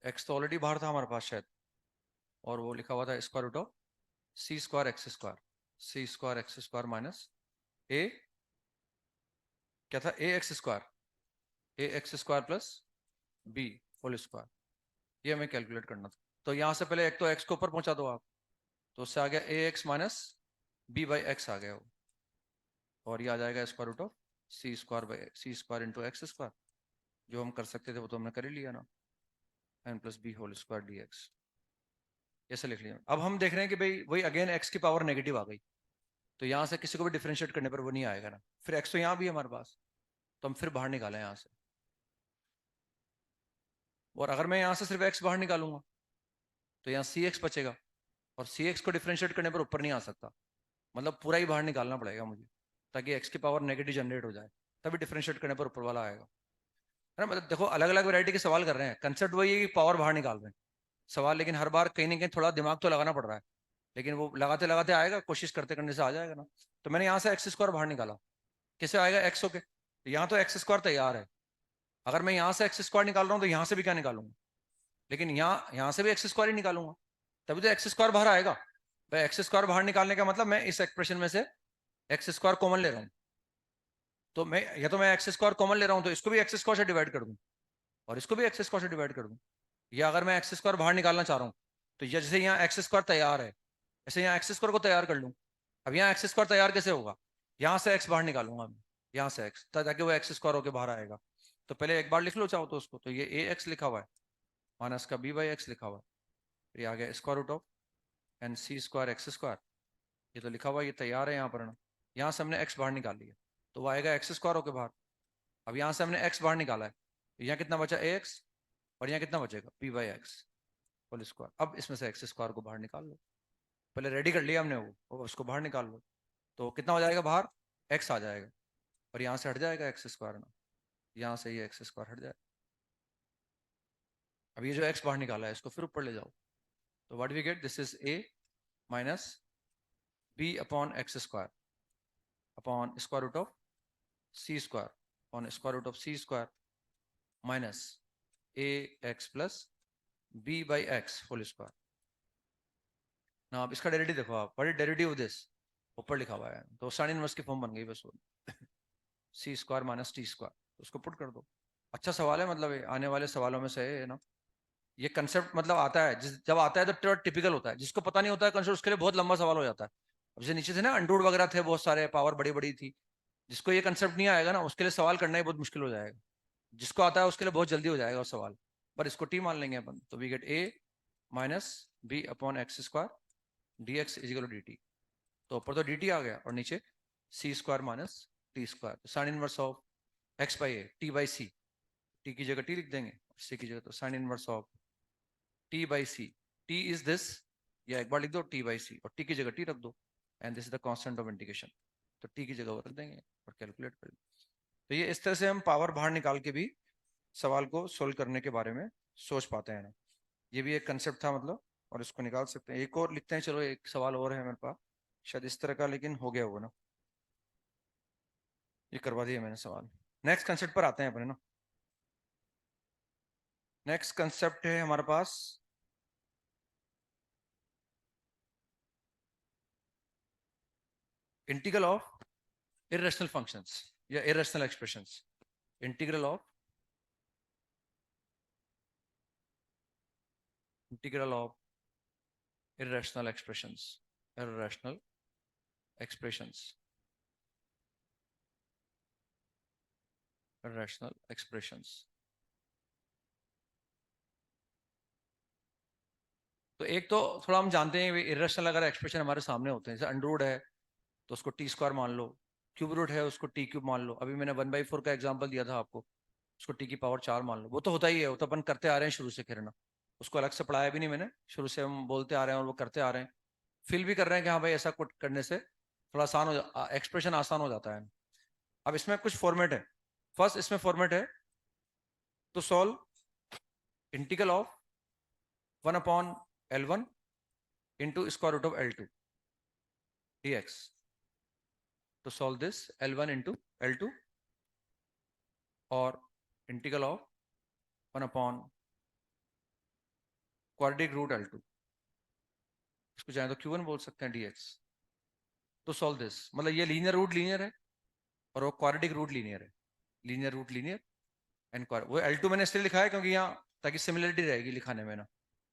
X, तो ऑलरेडी बाहर था हमारे पास शायद, और वो लिखा हुआ था square root of C square x square, C square x square minus A, क्या था, A X square, A X square plus B whole square, ये हमें कैलकुलेट करना था। तो यहाँ से पहले एक तो एक्स को ऊपर पहुंचा दो आप, तो उससे आ गया A X minus B by X आ गया वो, और ये आ जाएगा square root of C square by C square into X square, जो हम कर सकते थे वो तो हमने कर ही लिया ना, n plus B whole square D x, ऐसे लिख लिया। अब हम देख रहे हैं कि भाई वही अगेन एक्स की पावर नेगेटिव आ गई, तो यहाँ से किसी को भी डिफ्रेंशिएट करने पर वो नहीं आएगा ना, फिर एक्स तो यहाँ भी है हमारे पास, तो हम फिर बाहर निकालें यहाँ से। और अगर मैं यहाँ से सिर्फ एक्स बाहर निकालूंगा तो यहाँ सी एक्स बचेगा, और सी एक्स को डिफ्रेंशिएट करने पर ऊपर नहीं आ सकता, मतलब पूरा ही बाहर निकालना पड़ेगा मुझे, ताकि एक्स की पावर नेगेटिव जनरेट हो जाए, तभी डिफ्रेंशिएट करने पर ऊपर वाला आएगा, है ना? मतलब देखो अलग अलग वैरायटी के सवाल कर रहे हैं, कंसेप्ट वही है कि पावर बाहर निकाल रहे हैं सवाल, लेकिन हर बार कहीं ना कहीं थोड़ा दिमाग तो लगाना पड़ रहा है, लेकिन वो लगाते लगाते आएगा, कोशिश करते करने से आ जाएगा ना। तो मैंने यहाँ से एक्स स्क्वायर बाहर निकाला, किसे आएगा, एक्स होके, तो यहाँ तो एक्स स्क्वायर तैयार है, अगर मैं यहाँ से एक्स स्क्वायर निकाल रहा हूँ तो यहाँ से भी क्या निकालूंगा, लेकिन यहाँ से भी एक्स स्क्वायर ही निकालूंगा, तभी तो एक्स स्क्वायर बाहर आएगा। भाई एक्स स्क्वायर बाहर निकालने का मतलब मैं इस एक्सप्रेशन में से एक्स स्क्वायर कॉमन ले रहा हूँ, तो मैं या तो मैं एक्स स्क्वायर कॉमन ले रहा हूँ तो इसको भी एक्स स्क्वायर से डिवाइड कर दूँ और इसको भी एक्स स्क्वायर से डिवाइड कर दूँ, या अगर मैं एक्स स्क्वायर बाहर निकालना चाह रहा हूँ तो ये जैसे यहाँ एक्स स्क्वायर तैयार है, ऐसे यहाँ एक्स स्क्वायर को तैयार कर लूँ। अब यहाँ एक्स स्क्वायर तैयार कैसे होगा, यहाँ से एक्स बाहर निकालूंगा मैं, यहाँ से एक्स, ताकि वो एक्स स्क्वायर होकर बाहर आएगा। तो पहले एक बार लिख लो चाहो तो उसको, तो ये ए एक्स लिखा हुआ है माइनस का बी बाई एक्स लिखा हुआ है, फिर ये आ गया square root of n c square x square, ये तो लिखा हुआ है, ये तैयार है यहाँ पर ना, यहाँ से हमने एक्स बाहर निकाल लिया तो वो आएगा एक्स स्क्वायर होकर बाहर। अब यहाँ से हमने एक्स बाहर निकाला है, तो यहाँ कितना बचा ए एक्स, और यहाँ कितना बचेगा p by x whole square. अब इसमें से एक्स स्क्वायर को बाहर निकाल लो, पहले रेडी कर लिया हमने वो उसको बाहर निकाल लो, तो कितना हो जाएगा बाहर, एक्स आ जाएगा, और यहाँ से हट जाएगा एक्स स्क्वायर ना, यहाँ से ये एक्स स्क्वायर हट जाए। अब ये जो एक्स बाहर निकाला है इसको फिर ऊपर ले जाओ, तो what we get, this is a minus B upon x square upon square root of C square upon square root of C square minus a x plus b by x whole square ना। अब इसका डेरिवेटिव देखो आप, what is derivative of this, ऊपर लिखा हुआ है, तो साइन इनवर्स की फॉर्म बन गई बस वो सी स्क्वायर माइनस टी स्क्वायर, तो उसको पुट कर दो। अच्छा सवाल है, मतलब ये आने वाले सवालों में से है ना, ये कंसेप्ट मतलब आता है, जब आता है तो टिपिकल होता है, जिसको पता नहीं होता है कंसेप्ट उसके लिए बहुत लंबा सवाल हो जाता है, अब जैसे नीचे थे ना अंडरूट वगैरह थे बहुत सारे, पावर बड़ी बड़ी थी, जिसको ये कंसेप्ट नहीं आएगा ना उसके लिए सवाल करना ही बहुत मुश्किल हो जाएगा, जिसको आता है उसके लिए बहुत जल्दी हो जाएगा वो सवाल। पर इसको टी मान लेंगे अपन, तो we get A minus B upon x square D x is equal D T. तो ऊपर तो डी टी आ गया और नीचे C square minus T square, sine inverse of X by A T by C, T की जगह टी लिख देंगे, सी की जगह तो sine inverse of T by C, T is this, या एक बार लिख दो टी बाई सी और टी की जगह टी रख दो, and this is the constant of integration, तो टी की जगह वो रख देंगे और कैलकुलेट कर लेंगे। तो ये इस तरह से हम पावर बाहर निकाल के भी सवाल को सोल्व करने के बारे में सोच पाते हैं ना। ये भी एक कंसेप्ट था मतलब, और इसको निकाल सकते हैं। एक और लिखते हैं, चलो एक सवाल और है मेरे पास शायद इस तरह का, लेकिन हो गया वो ना, ये करवा दिया मैंने सवाल। नेक्स्ट कंसेप्ट पर आते हैं अपने ना। नेक्स्ट कंसेप्ट है हमारे पास इंटीग्रल ऑफ इरेशनल फंक्शंस या irrational expressions. Integral of integral of irrational expressions, irrational expressions, irrational expressions. तो एक तो थोड़ा हम जानते हैं इरेशनल अगर एक्सप्रेशन हमारे सामने होते हैं, जैसे अंडरवुड है तो उसको टी स्क्वायर मान लो, क्यूब रूट है उसको टी क्यूब मान लो, अभी मैंने 1/4 का एग्जांपल दिया था आपको, उसको टी की पावर 4 मान लो। वो तो होता ही है, वो तो अपन करते आ रहे हैं शुरू से, खेरना उसको अलग से पढ़ाया भी नहीं मैंने, शुरू से हम बोलते आ रहे हैं और वो करते आ रहे हैं, फील भी कर रहे हैं कि हाँ भाई ऐसा कुछ करने से थोड़ा आसान हो, एक्सप्रेशन आसान हो जाता है। अब इसमें कुछ फॉर्मेट है। फर्स्ट इसमें फॉर्मेट है to solve integral of 1/L1 into square root of L2 dx, to solve this L1 into L2 और integral of 1 quadratic root L2, इसको चाहे तो Q1 बोल सकते हैं dx। तो सॉल्व दिस, मतलब ये लीनियर रूट लीनियर है और वो क्वाड्रेटिक रूट लीनियर है, लीनियर रूट लीनियर एंड वो L2 मैंने इसलिए लिखा है क्योंकि यहाँ ताकि सिमिलरिटी रहेगी लिखाने में ना,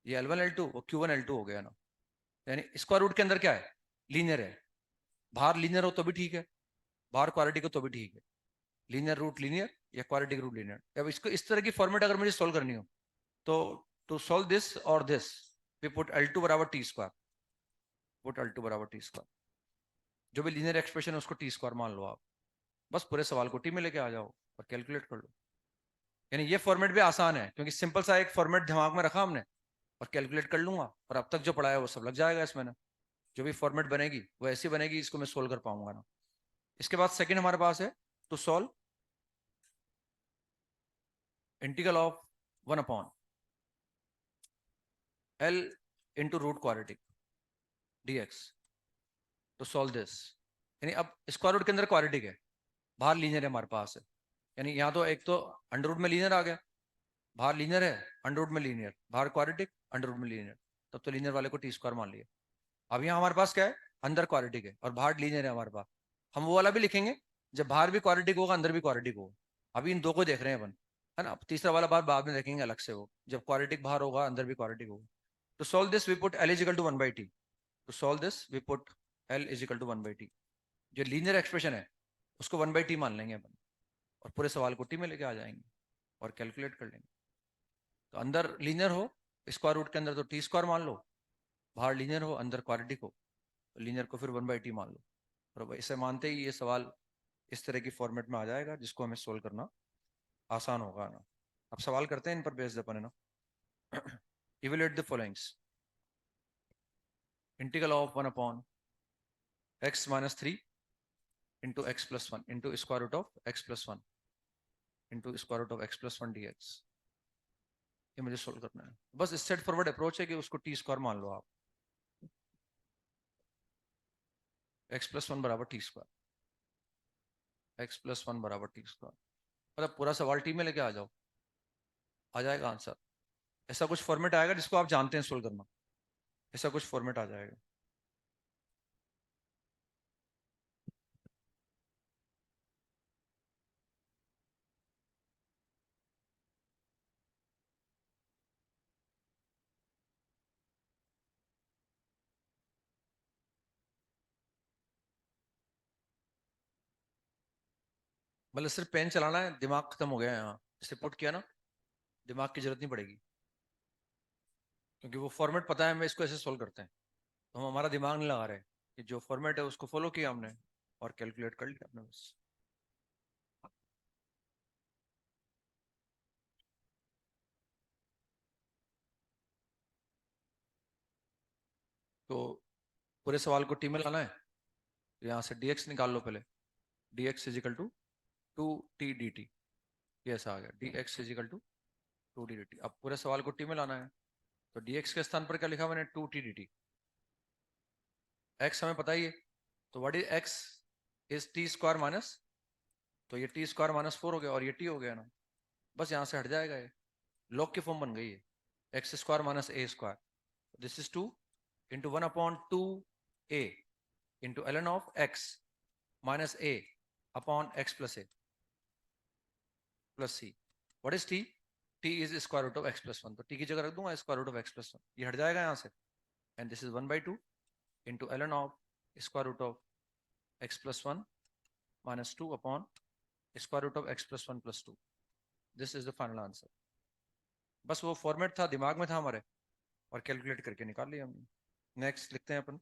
ये L1 L2 और Q1 L2 हो गया ना, यानी स्क्वायर रूट के अंदर क्या है, लीनियर है, बाहर लीनियर हो तो भी ठीक है, बाहर क्वाड्रेटिक हो तो भी ठीक है, लीनियर रूट लीनियर या क्वाड्रेटिक रूट लीनियर। अब इसको इस तरह की फॉर्मेट अगर मुझे सोल्व करनी हो तो टू सॉल्व दिस और दिस वी पुट L2 बराबर टी स्क्वायर, पुट L2 बराबर टी स्क्वायर, जो भी लीनियर एक्सप्रेशन है उसको टी स्क्वायर मान लो आप, बस पूरे सवाल को टी में लेके आ जाओ और कैलकुलेट कर लो। यानी ये फॉर्मेट भी आसान है क्योंकि सिंपल सा एक फॉर्मेट दिमाग में रखा हमने और कैलकुलेट कर लूंगा, और अब तक जो पढ़ा है वो सब लग जाएगा इसमें ना, जो भी फॉर्मेट बनेगी वो ऐसी बनेगी, इसको मैं सोल्व कर पाऊंगा ना। इसके बाद सेकंड हमारे पास है to solve integral of 1/L into root quadratic dx, तो सॉल्व दिस। यानी अब स्क्वायर रूट के अंदर क्वाड्रेटिक है, बाहर लीनियर है हमारे पास है, यानी यहाँ तो एक तो अंडर रूट में लीनियर आ गया, बाहर लीनियर है, अंडर रूट में लीनियर, बाहर क्वाड्रेटिक अंडर रूट में लीनियर, तब तो लीनियर वाले को टी स्क्वायर मान लिया। अब यहाँ हमारे पास क्या है, अंदर क्वाड्रेटिक है और बाहर लीनियर है हमारे पास, हम वो वाला भी लिखेंगे जब बाहर भी क्वाड्रेटिक होगा अंदर भी क्वाड्रेटिक होगा, अभी इन दो को देख रहे हैं अपन, है ना। अब तीसरा वाला बात बाद में देखेंगे अलग से, वो जब क्वाड्रेटिक बाहर होगा अंदर भी क्वाड्रेटिक होगा। तो solve this we put L is equal to 1/T, तो solve this we put L is equal to 1/T, जो लीनियर एक्सप्रेशन है उसको 1/T मान लेंगे अपन और पूरे सवाल को टी में लेके आ जाएंगे और कैलकुलेट कर लेंगे। तो अंदर लीनियर हो स्क्वायर रूट के अंदर तो टी स्क्वायर मान लो, बाहर लीनियर हो अंदर क्वाड्रेटिक हो तो लीनियर को फिर 1/T मान लो, और इसे मानते ही ये सवाल इस तरह की फॉर्मेट में आ जाएगा जिसको हमें सोल्व करना आसान होगा ना। अब सवाल करते हैं इन पर बेस्ड अपन है ना। Evaluate the followings, integral of 1/x-3 into x+1 into square root of x+1 into square root of x+1 dx, ये मुझे सोल्व करना है। बस स्ट्रेट फॉरवर्ड अप्रोच है कि उसको टी स्क्वायर मान लो आप, x+1 बराबर टी स्क्वायर, x+1 बराबर टी स्क्वायर, मतलब पूरा सवाल टी में लेके आ जाओ, आ जाएगा आंसर। ऐसा कुछ फॉर्मेट आएगा जिसको आप जानते हैं सोल्व करना, ऐसा कुछ फॉर्मेट आ जाएगा। मतलब सिर्फ पेन चलाना है, दिमाग खत्म हो गया है यहाँ, जैसे पुट किया ना, दिमाग की जरूरत नहीं पड़ेगी, क्योंकि वो फॉर्मेट पता है हमें इसको ऐसे सोल्व करते हैं, तो हम हमारा दिमाग नहीं लगा रहे, कि जो फॉर्मेट है उसको फॉलो किया हमने और कैलकुलेट कर लिया आपने बस। तो पूरे सवाल को टी में लाना है, तो यहाँ से डी एक्स निकाल लो पहले, d x is equal to two t d t, ये ऐसा आ गया, d x is equal to two t d t. अब पूरे सवाल को टी में लाना है, तो डी एक्स के स्थान पर क्या लिखा मैंने, two t d t. X हमें पता ही है, तो what is x, is T square minus, तो ये टी स्क्वायर माइनस फोर हो गया और ये टी हो गया ना, बस यहाँ से हट जाएगा ये, लॉग की फॉर्म बन गई है, x square minus a square, this is two into one upon two a into L N of x minus a upon x plus a plus c. What is t, t is square root of x plus one, तो टी की जगह रख दूंगा square root of x plus one, ये हट जाएगा यहाँ से, and this is one by two into L N of square root of x plus one minus two upon square root of x plus one plus two, this is the final answer. बस वो फॉर्मेट था दिमाग में था हमारे, और कैलकुलेट करके निकाल लिया हमने। नेक्स्ट लिखते हैं अपन,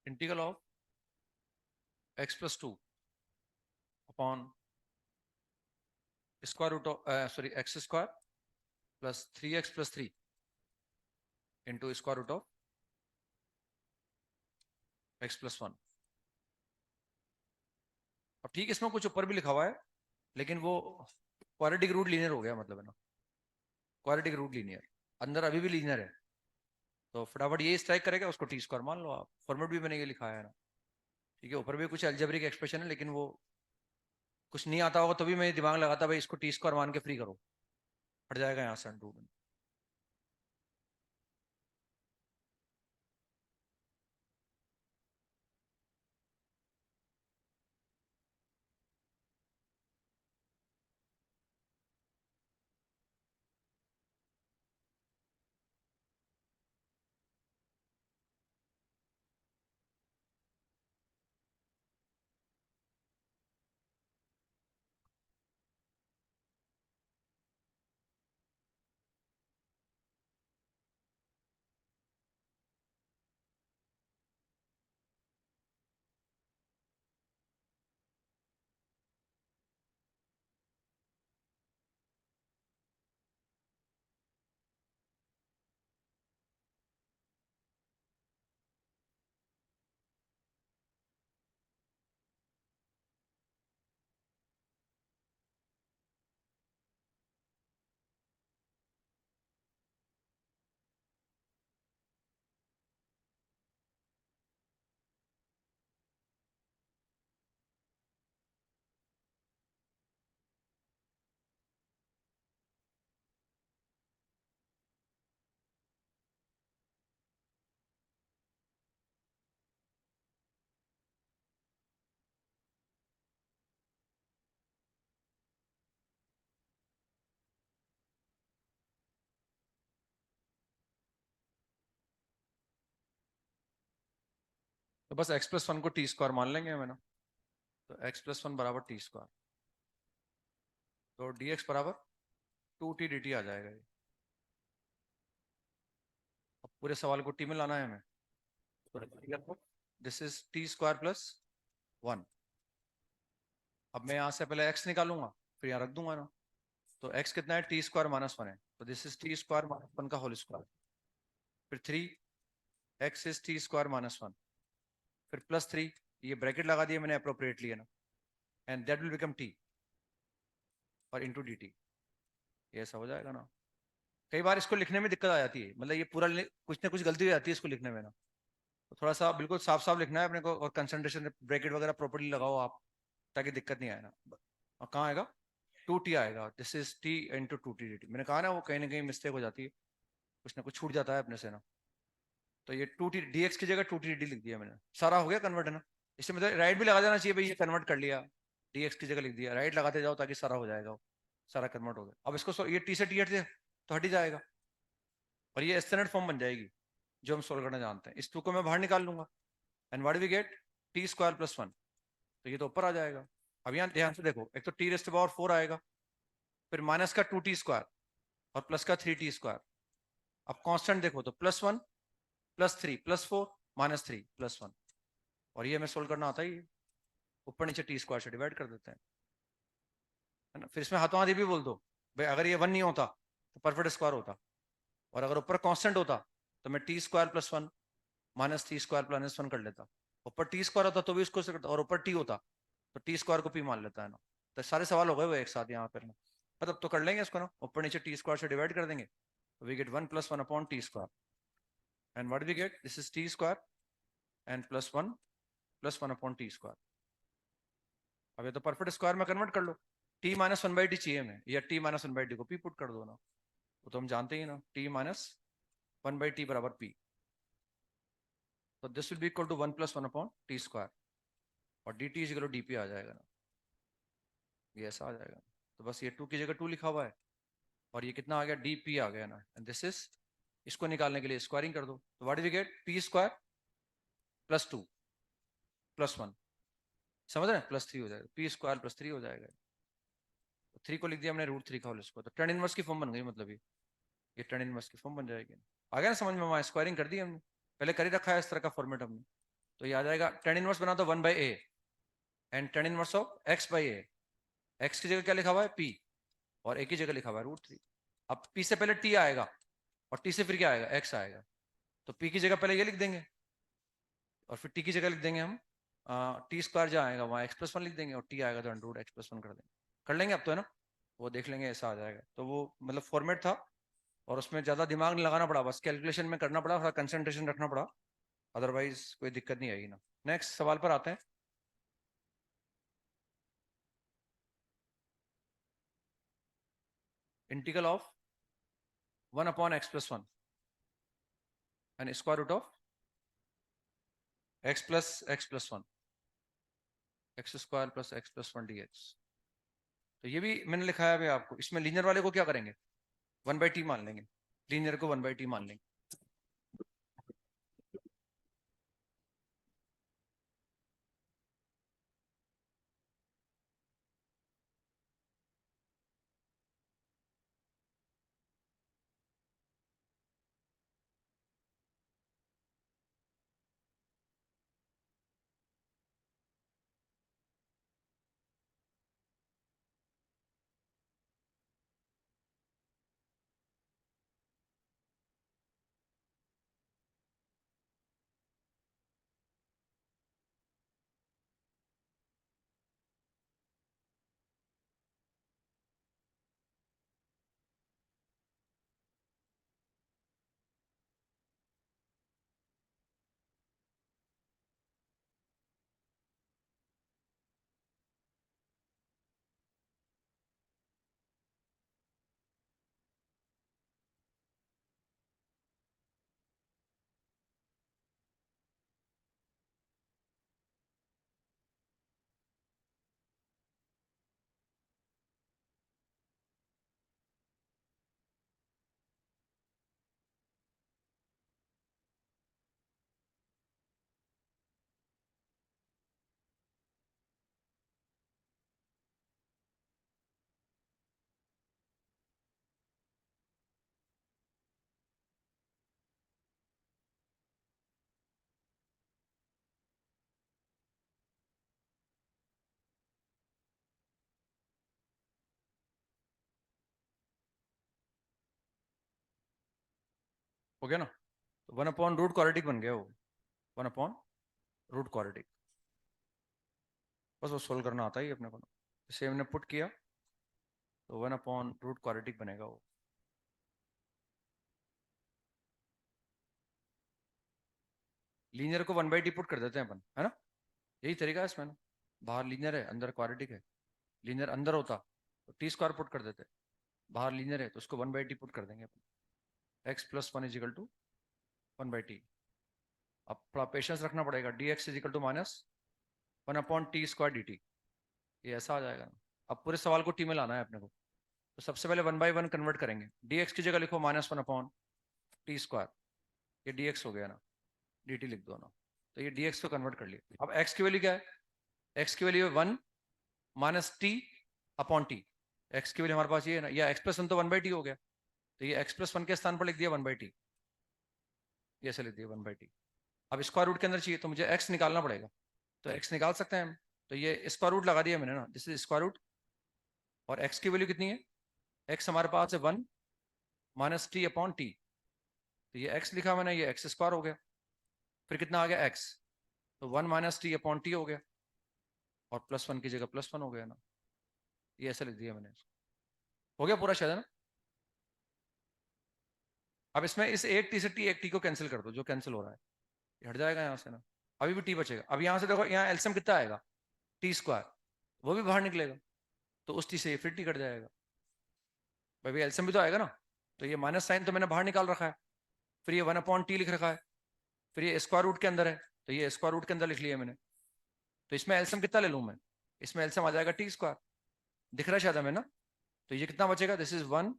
integral of x plus two upon square root of sorry X square plus three X plus three into square root of x plus one. अब ठीक, इसमें कुछ ऊपर भी लिखा हुआ है, लेकिन वो क्वाड्रेटिक रूट लीनियर हो गया, मतलब है ना, क्वाड्रेटिक रूट लीनियर, अंदर अभी भी लीनियर है, तो फटाफट ये स्ट्राइक करेगा, उसको टी स्क्वायर मान लो आप, फॉर्मेट भी मैंने ये लिखा है ना। ठीक है, ऊपर भी कुछ अलजेब्रिक एक्सप्रेशन है, लेकिन वो कुछ नहीं आता होगा तो भी मैं दिमाग लगाता भाई इसको टी स्क्वायर मान के फ्री करो, हट जाएगा यहाँ से अंडू में। तो बस एक्स प्लस वन को टी स्क्वायर मान लेंगे हमें ना, तो एक्स प्लस वन बराबर टी स्क्वायर, तो डी एक्स बराबर टू टी डी टी आ जाएगा ये। अब पूरे सवाल को टी में लाना है हमें, this is T square plus one. अब मैं यहाँ से पहले एक्स निकालूंगा, फिर यहाँ रख दूंगा ना, तो एक्स कितना है, टी स्क्वायर माइनस वन है, तो this is T square minus one का होल स्क्वायर, फिर three x is T square minus one, फिर प्लस थ्री, ये ब्रैकेट लगा दिया मैंने अप्रोप्रिएटली है ना, and that will become T और इंटू डी टी, ये ऐसा हो जाएगा ना। कई बार इसको लिखने में दिक्कत आ जाती है, मतलब ये पूरा कुछ ना कुछ गलती हो जाती है इसको लिखने में ना, तो थोड़ा सा बिल्कुल साफ साफ लिखना है अपने को, और कंसंट्रेशन ब्रैकेट वगैरह प्रॉपर्ली लगाओ आप, ताकि दिक्कत नहीं आए ना। और कहाँ आएगा, टू टी आएगा, this is T into two t d T, मैंने कहा ना वो कहीं ना कहीं मिस्टेक हो जाती है, कुछ ना कुछ छूट जाता है अपने से ना, तो ये टू टी डी एक्स की जगह टू टी डी टी लिख दिया मैंने, सारा हो गया कन्वर्ट है ना। इससे मतलब राइट भी लगा देना चाहिए भाई, ये कन्वर्ट कर लिया, डी एक्स की जगह लिख दिया, राइट लगाते जाओ ताकि सारा हो जाएगा वो, सारा कन्वर्ट हो गया। अब इसको ये टी से टी हट से तो हट ही जाएगा, और ये स्टैंडर्ड फॉर्म बन जाएगी जो हम सोल्व करना जानते हैं। इस टू को मैं बाहर निकाल लूंगा, and what we get, t square plus one, तो ये तो ऊपर आ जाएगा। अब यहाँ ध्यान से देखो, एक तो टी रेस्ट पावर फोर आएगा, फिर माइनस का टू टी स्क्वायर और प्लस का थ्री टी स्क्वायर। अब कांस्टेंट देखो तो plus one plus three plus four minus three plus one, और ये हमें सोल्व करना आता ही है, ऊपर नीचे टी स्क्वायर से डिवाइड कर देते हैं, है ना। फिर इसमें हाथों हाथ ये भी बोल दो भाई, अगर ये वन नहीं होता तो परफेक्ट स्क्वायर होता, और अगर ऊपर कांस्टेंट होता तो मैं T square plus one minus T square plus one कर लेता। ऊपर टी स्क्वायर होता तो भी उसको करता, और ऊपर टी होता तो टी स्क्वायर को पी मान लेता है ना। तो सारे सवाल हो गए वो एक साथ यहाँ पर ना, मतलब तो कर लेंगे इसको ना, ऊपर नीचे टी स्क्वायर से डिवाइड कर देंगे, we get one plus one upon T square, and what we get, this is T square and plus one upon T square. अब ये तो परफेक्ट स्क्वायर में कन्वर्ट कर लो, T minus one by T चाहिए हमें, या T minus one by T को पी पुट कर दो ना, वो तो हम जानते ही ना, T minus one by T बराबर पी, तो this will be equal to one plus one upon T square, और D T is equal to D P आ जाएगा ना, ये ऐसा आ जाएगा। तो बस ये टू की जगह टू लिखा हुआ है, और ये कितना आ गया, डी पी आ गया ना, एंड दिस इज, इसको निकालने के लिए स्क्वायरिंग कर दो, तो what we get, p square plus two plus one, समझ रहे हैं, प्लस थ्री हो जाएगा, पी स्क्वायर प्लस थ्री हो जाएगा, तो थ्री को लिख दिया हमने रूट थ्री का होल स्क्वायर, तो टेन इनवर्स की फॉर्म बन गई, मतलब ये टेन इनवर्स की फॉर्म बन जाएगी। आ गया ना समझ में, वहाँ स्क्वायरिंग कर दी हमने, पहले कर ही रखा है इस तरह का फॉर्मेट हमने। तो ये आ जाएगा टेन इनवर्स बना दो one by A, and tan inverse of X by A, x की जगह क्या लिखा हुआ है पी, और ए की जगह लिखा हुआ है रूट थ्री। अब पी से पहले टी आएगा, और टी से फिर क्या आएगा, एक्स आएगा, तो पी की जगह पहले ये लिख देंगे, और फिर टी की जगह लिख देंगे हम टी स्क्वायर जहाँ आएगा वहाँ एक्स प्लस वन लिख देंगे, और टी आएगा तो under root x plus one कर देंगे, कर लेंगे अब तो, है ना। वो देख लेंगे ऐसा आ जाएगा, तो वो मतलब फॉर्मेट था, और उसमें ज़्यादा दिमाग नहीं लगाना पड़ा, बस कैलकुलेशन में करना पड़ा, थोड़ा कंसंट्रेशन रखना पड़ा, अदरवाइज कोई दिक्कत नहीं आएगी ना। नेक्स्ट सवाल पर आते हैं। Integral of one upon x plus one and square root of x plus one, x square plus x plus one d x. तो ये भी मैंने लिखा है अभी आपको, इसमें लीनियर वाले को क्या करेंगे, वन बाई टी मान लेंगे, लीनियर को वन बाई टी मान लेंगे। हो गया ना, तो वन अपॉन रूट क्वाड्रेटिक बन गया वो, वन अपॉन रूट क्वाड्रेटिक, बस वो सोल्व करना आता ही अपने को, इसे हमने पुट किया तो वन अपॉन रूट क्वाड्रेटिक बनेगा वो। लीनियर को वन बाई टी पुट कर देते हैं अपन, है ना, यही तरीका है इसमें ना, बाहर लीनियर है अंदर क्वाड्रेटिक है, लीनियर अंदर होता तो टी स्क्वायर पुट कर देते, बाहर लीनियर है तो उसको वन बाई टी पुट कर देंगे अपन, X plus one is equal to one by T. अब थोड़ा पेशेंस रखना पड़ेगा, D x is equal to minus 1/t²dt, ये ऐसा आ जाएगा ना। अब पूरे सवाल को टी में लाना है अपने को, तो सबसे पहले 1/1 कन्वर्ट करेंगे। dx की जगह लिखो -1/t², ये dx हो गया ना, dt लिख दो ना। तो ये dx को कन्वर्ट कर लिया। अब x की वैल्यू क्या है? x की वैल्यू है 1 -t/t। x की वैल्यू हमारे पास ये है ना, या x+1 तो 1/t हो गया, तो ये x+1 के स्थान पर लिख दिया 1/t, ये ऐसे लिख दिया 1/t। अब स्क्वायर रूट के अंदर चाहिए तो मुझे x निकालना पड़ेगा, तो x निकाल सकते हैं हम। तो ये स्क्वायर रूट लगा दिया मैंने ना, दिस इज स्क्वायर रूट। और x की वैल्यू कितनी है? x हमारे पास है 1 -t/t, तो ये x लिखा मैंने, ये x² हो गया। फिर कितना आ गया x, तो 1 -t/t हो गया, और +1 की जगह +1 हो गया ना, ये ऐसे लिख दिया मैंने। हो गया पूरा शायद, है ना। अब इसमें इस एक टी को कैंसिल कर दो, जो कैंसिल हो रहा है ये हट जाएगा यहाँ से ना, अभी भी टी बचेगा। अब यहाँ से देखो, यहाँ एलसीएम कितना आएगा? t², वो भी बाहर निकलेगा, तो उस टी से ये फिर टी कट जाएगा, भाई एलसीएम भी तो आएगा ना। तो ये माइनस साइन तो मैंने बाहर निकाल रखा है, फिर ये 1/t लिख रखा है, फिर ये स्क्वायर रूट के अंदर है, तो ये स्क्वायर रूट के अंदर लिख लिया मैंने। तो इसमें एलसीएम कितना ले लूँ मैं? इसमें एलसीएम आ जाएगा t², दिख रहा है शायद हमें ना। तो ये कितना बचेगा? दिस इज 1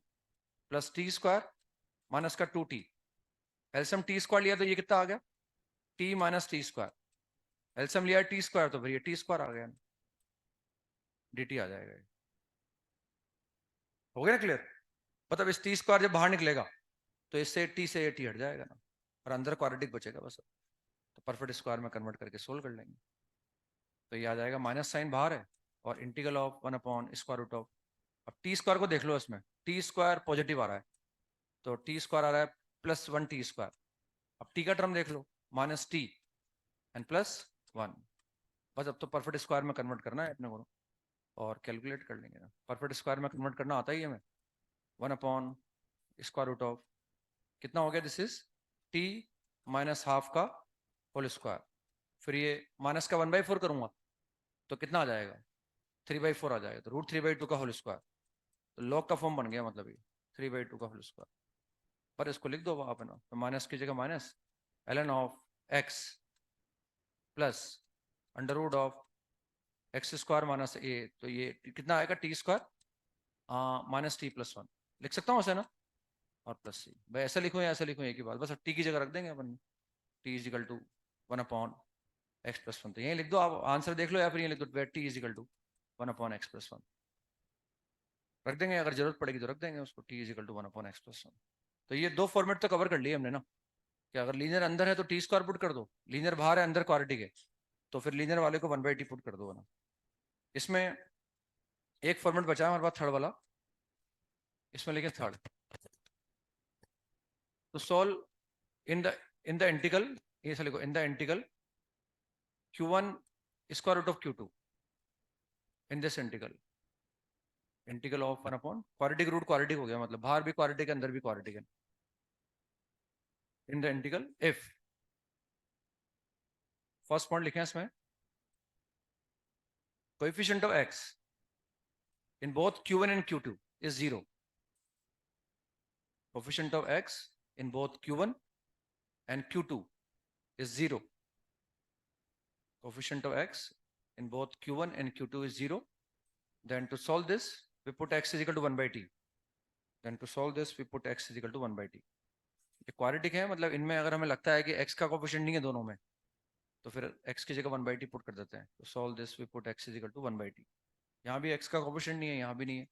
+ t² माइनस का 2t। एलसीएम t² लिया तो ये कितना आ गया? t - t²। एलसीएम लिया t², तो फिर ये t² आ गया, dt आ जाएगा। हो गया ना क्लियर? मतलब इस t² जब बाहर निकलेगा तो इससे t से ये t हट जाएगा ना, और अंदर क्वाड्रेटिक बचेगा बस। तो परफेक्ट स्क्वायर में कन्वर्ट करके सोल्व कर लेंगे। तो ये आ जाएगा, माइनस साइन बाहर है, और इंटीग्रल ऑफ 1/√ऑफ। अब t² को देख लो, इसमें t² पॉजिटिव आ रहा है, तो t² आ रहा है +1t²। अब t का टर्म देख लो, -t एंड +1। बस अब तो परफेक्ट स्क्वायर में कन्वर्ट करना है अपने को, और कैलकुलेट कर लेंगे ना। परफेक्ट स्क्वायर में कन्वर्ट करना आता ही है हमें। 1/√ऑफ कितना हो गया? दिस इज t -½ का होल स्क्वायर। फिर ये माइनस का 1/4 करूंगा तो कितना आ जाएगा? 3/4 आ जाएगा, तो √3/2 का होल स्क्वायर। तो लॉग का फॉर्म बन गया, मतलब ये 3/2 का होल स्क्वायर। पर इसको लिख दो आप, है ना, तो माइनस की जगह minus ln of x plus √(x² - a), तो ये कितना आएगा? t² -t+1 लिख सकता हूँ ऐसे ना, और प्लस c। भाई ऐसा लिखूँ या ऐसा लिखूँ, एक ही बात, बस t की जगह रख देंगे अपन, t = 1/x+1। तो यही लिख दो आप, आंसर देख लो, या फिर ये लिख दो t = 1/x+1 रख देंगे। अगर जरूरत पड़ेगी तो रख देंगे उसको, t = 1/x+1। तो ये दो फॉर्मेट तो कवर कर लिए हमने ना, कि अगर लीनियर अंदर है तो t² पुट कर दो, लीनियर बाहर है अंदर क्वाड्रेटिक है, तो फिर लीनियर वाले को 1/t पुट कर दो ना। इसमें एक फॉर्मेट बचा है हमारे पास, थर्ड वाला, इसमें लिखे थर्ड। तो सॉल्व इन द इंटीग्रल, ये से लिखो, in the integral q1 √(q2) in this integral of 1/, quadratic root quadratic हो गया, मतलब बाहर भी क्वाड्रेटिक है अंदर भी क्वाड्रेटिक है। इन the integral if, first point लिखे हैं इसमें, coefficient of x in both q1 and q2 is 0. Coefficient of x in both q1 and q2 is 0. Coefficient of x in both q1 and q2 is 0. Then to solve this, we put x is equal to 1/t. Then to solve this, we put x is equal to 1/t. ये क्वाड्रेटिक है, मतलब इनमें अगर हमें लगता है कि x का कोफिशिएंट नहीं है दोनों में, तो फिर x की जगह 1/t पुट कर देते हैं। तो solve this, we put x is equal to 1/t। यहाँ भी x का कोफिशिएंट नहीं है, यहाँ भी नहीं है,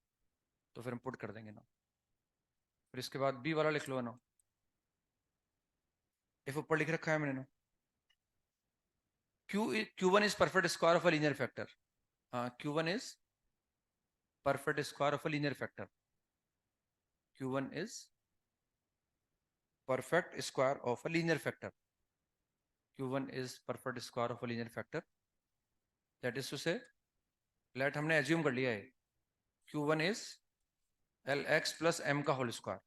तो फिर हम पुट कर देंगे ना। फिर इसके बाद b वाला लिख लो ना, if ऊपर लिख रखा है मैंने ना, q1 is perfect square of a linear factor. q1 is perfect square of a linear factor. q1 is perfect square of a linear factor. q1 is perfect square of a linear factor. That is to say, let हमने assume कर लिया है q1 is lx plus m का होल स्क्वायर,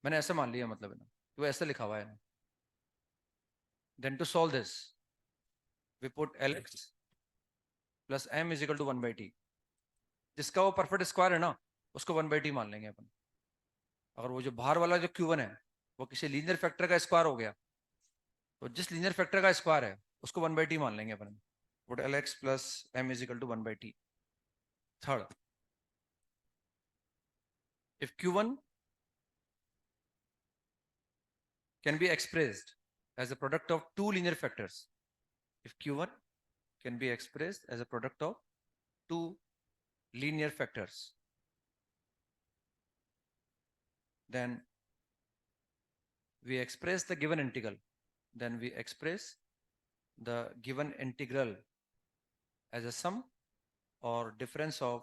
मैंने ऐसे मान लिया, मतलब है ना, तो ऐसे लिखा हुआ है ना। Then to solve this, we put lx plus m is equal to 1/t। जिसका वो परफेक्ट स्क्वायर है ना, उसको 1/t मान लेंगे अपन। अगर वो जो बाहर वाला जो q1 है वो किसी लीनियर फैक्टर का स्क्वायर हो गया, तो जिस लीनियर फैक्टर का स्क्वायर है उसको 1/t मान लेंगे अपन। put Lx plus m is equal to 1 by t. Third, if q1 can be expressed as a product of two linear factors, if q1 can be expressed as a product of two linear factors, then we express the given integral, as a sum or difference of,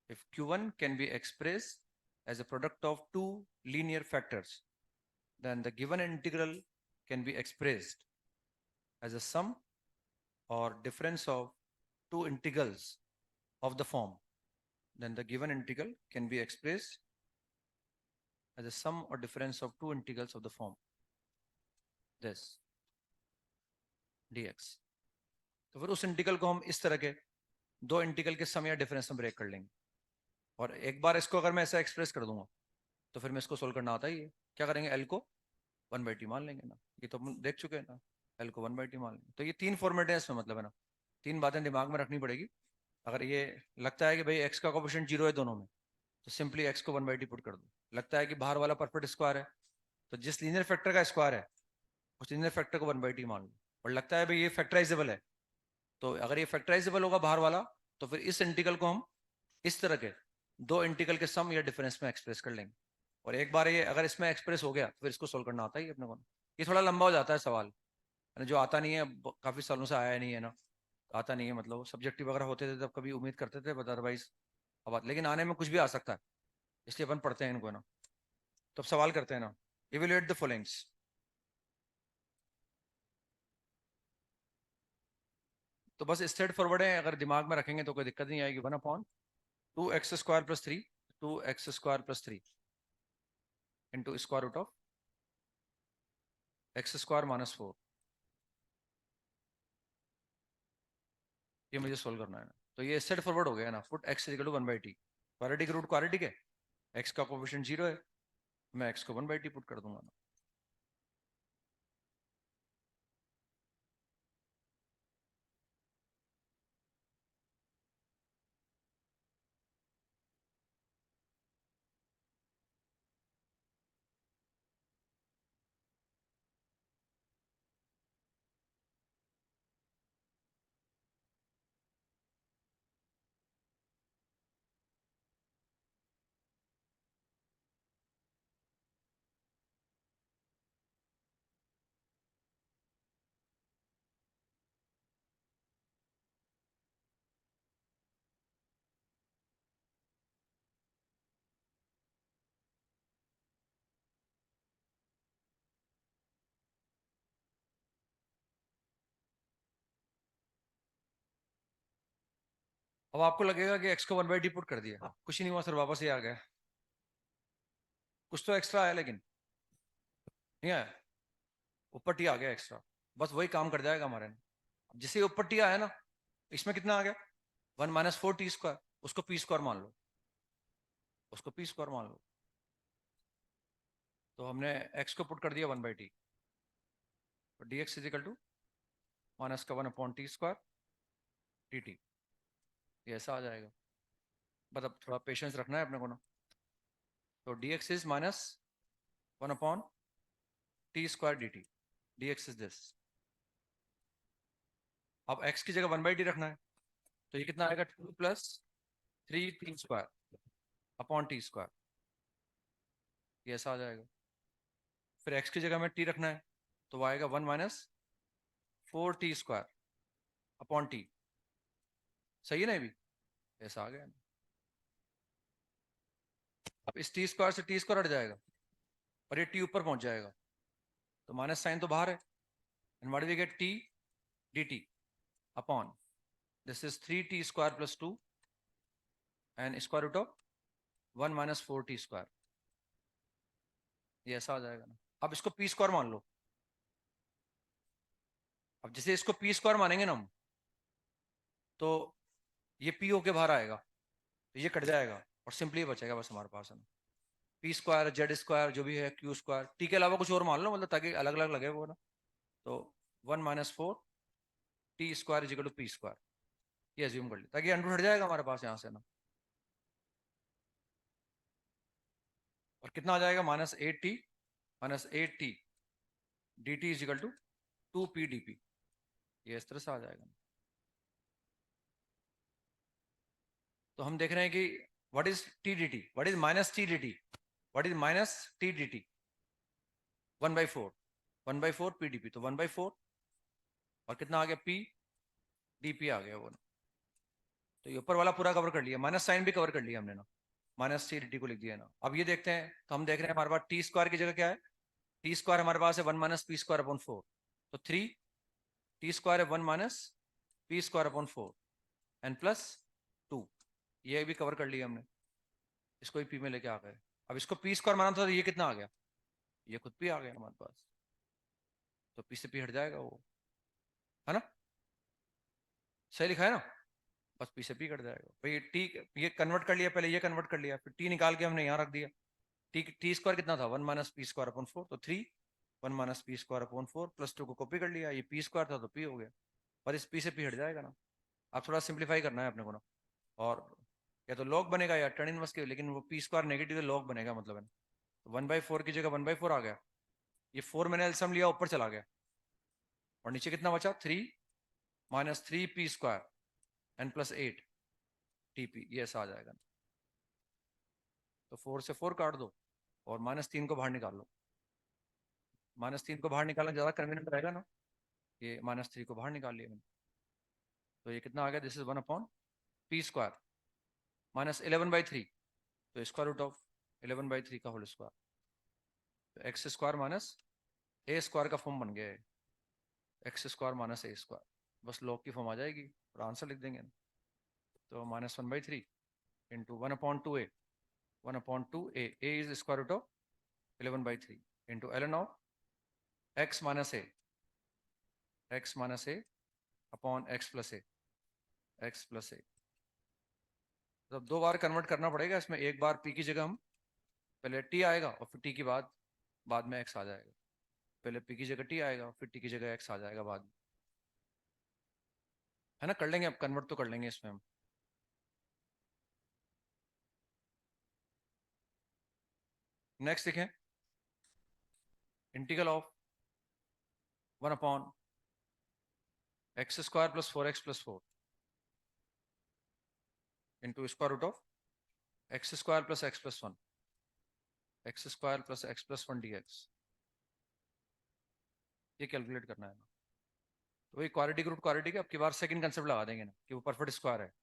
if q1 can be expressed as a product of two linear factors, then the given integral can be expressed as a sum or difference of two integrals of the form. Then the given integral can be expressed as a sum or difference of two integrals of the form this dx. तो फिर उस इंटीग्रल को हम इस तरह के दो इंटीग्रल के सम या डिफरेंस में ब्रेक कर लेंगे, और एक बार इसको अगर मैं ऐसा एक्सप्रेस कर दूंगा तो फिर मैं इसको सोल्व करना आता ही है। क्या करेंगे, एल को 1/t मान लेंगे ना, ये तो हम देख चुके हैं ना, एल को 1/t मान लेंगे। तो ये तीन फॉर्मेट है इसमें, मतलब है ना, तीन बातें दिमाग में रखनी पड़ेगी। अगर ये लगता है कि भाई एक्स का कोफिशिएंट 0 है दोनों में, तो सिंपली एक्स को 1/t पुट कर दो। लगता है कि बाहर वाला परफेक्ट स्क्वायर है, तो जिस लीनियर फैक्टर का स्क्वायर है उस लीनियर फैक्टर को 1/t मान लो। और लगता है भाई ये फैक्टराइजेबल है, तो अगर ये फैक्टराइजेबल होगा बाहर वाला, तो फिर इस इंटीग्रल को हम इस तरह के दो इंटीग्रल के सम या डिफरेंस में एक्सप्रेस कर लेंगे। और एक बार ये अगर इसमें एक्सप्रेस हो गया तो फिर इसको सोल्व करना आता ही अपने को। ये थोड़ा लंबा हो जाता है सवाल, जो आता नहीं है, काफी सालों से आया नहीं है ना, आता नहीं है, मतलब सब्जेक्टिव वगैरह होते थे तब कभी उम्मीद करते थे, बट अदरवाइज अब लेकिन आने में कुछ भी आ सकता है, इसलिए अपन पढ़ते हैं इनको ना। तो अब सवाल करते हैं ना, इवेल्युएट द फॉलोइंग्स। तो बस स्ट्रेट फॉरवर्ड है, अगर दिमाग में रखेंगे तो कोई दिक्कत नहीं आएगी। 1/2x² + 3 2x² + 3 into square root of x² - 4, ये मुझे सोल्व करना है ना। तो ये स्ट्रेट फॉरवर्ड हो गया ना, put x = 1/t, quadratic root quadratic है, x का कोफिशिएंट 0 है, मैं x को 1/t पुट कर दूंगा ना। अब आपको लगेगा कि x को 1/t पुट कर दिया, कुछ नहीं हुआ सर, वापस ही आ गया। कुछ तो एक्स्ट्रा आया, लेकिन नहीं आया, ऊपर टी आ गया एक्स्ट्रा, बस वही काम कर जाएगा हमारे। जिसे ऊपर टी आया ना, इसमें कितना आ गया, 1 - 4t², उसको p² मान लो, उसको p² मान लो। तो हमने x को पुट कर दिया 1/t, तो dx = -1/t² dt, ये ऐसा आ जाएगा। मतलब थोड़ा पेशेंस रखना है अपने को ना। तो dx is -1/t² dt, dx is this। अब x की जगह 1/t रखना है, तो ये कितना आएगा, 2 + 3t²/t², ये ऐसा आ जाएगा। फिर x की जगह में t रखना है, तो वो आएगा 1 - 4t²/t, सही है ना, ये भी ऐसा आ गया। अब इस t² से t² हट जाएगा और ये t ऊपर पहुंच जाएगा, तो माइनस साइन तो बाहर है, and what we get, t dt upon this is 3t² + 2 and square root of 1 - 4t², ये ऐसा आ जाएगा ना। अब इसको p² मान लो। अब जैसे इसको p² मानेंगे ना हम, तो ये p होके बाहर आएगा, तो ये कट जाएगा और सिंपली बचेगा बस हमारे पास है ना, p², z² जो भी है, q², t के अलावा कुछ और मान लो, मतलब ताकि अलग अलग लगे वो ना। तो 1 - 4 t square is equal to p square, ये एज्यूम कर लिया ताकि अंडर हट जाएगा हमारे पास यहाँ से ना। और कितना आ जाएगा, -8t d T is equal to 2p d p, ये इस तरह से आ जाएगा। तो हम देख रहे हैं कि what is T d T, what is minus T d T, what is minus T d T, 1/4, 1/4 p D P, तो 1/4 और कितना आ गया p डी पी आ गया वो ना। तो ये ऊपर वाला पूरा कवर कर लिया, माइनस साइन भी कवर कर लिया हमने ना, माइनस टी डी टी को लिख दिया ना। अब ये देखते हैं, तो हम देख रहे हैं हमारे पास टी स्क्वायर की जगह क्या है, टी स्क्वायर हमारे पास है 1 - p² / 4, तो 3 t² है 1 - p² / 4 एन प्लस 2, ये भी कवर कर लिया हमने, इसको भी पी में लेके आ गए। अब इसको पी स्क्वायर माना था तो ये कितना आ गया, ये खुद भी आ गया हमारे पास, तो पी से पी हट जाएगा वो, है ना, सही लिखा है ना, बस पी से पी कट जाएगा भाई। टी ये कन्वर्ट कर लिया, पहले ये कन्वर्ट कर लिया, फिर टी निकाल के हमने यहाँ रख दिया। टी स्क्वायर कितना था, 1 - p² / 4, तो 3 1 - p² / 4 +2 को कॉपी कर लिया, ये पी स्क्वायर था तो पी हो गया, और इस पी से पी हट जाएगा ना। आप थोड़ा सिंप्लीफाई करना है अपने को ना, और या तो लॉग बनेगा या टर्न इनवर्स के, लेकिन वो पी स्क्वायर नेगेटिव लॉग बनेगा मतलब है। तो 1/4 की जगह 1/4 आ गया, ये 4 मैंने एल्सियम लिया ऊपर चला गया, और नीचे कितना बचा, 3 - 3p² n+8 टी पी, ये ऐसा आ जाएगा। तो 4 से 4 काट दो और -3 को बाहर निकाल लो, -3 को बाहर निकालना ज़्यादा कन्वीनियंट रहेगा ना, ये -3 को बाहर निकाल लिया मैंने। तो ये कितना आ गया, दिस इज 1/p² -11/3, तो स्क्वायर रूट ऑफ 11/3 का होल स्क्वायर, तो x² - a² का फॉर्म बन गया है, x² - a², बस लॉग की फॉर्म आ जाएगी और आंसर लिख देंगे। तो -1/3 into 1/2a, 1/2a, a is square root of 11/3 into ln of x - a, x - a upon x+a। मतलब 2 बार कन्वर्ट करना पड़ेगा इसमें, एक बार p की जगह हम पहले t आएगा और फिर t की बाद में x आ जाएगा, पहले p की जगह t आएगा फिर t की जगह x आ जाएगा बाद में, है ना, कर लेंगे अब, कन्वर्ट तो कर लेंगे इसमें हम। नेक्स्ट देखें, integral of 1/x² + 4x + 4 into square root of x² + x + 1, x² + x + 1 dx, ये कैलकुलेट करना है ना। तो वही क्वाड्रेटिक रूट क्वाड्रेटिक है, अब की बार सेकंड कंसेप्ट लगा देंगे ना कि वो परफेक्ट स्क्वायर है।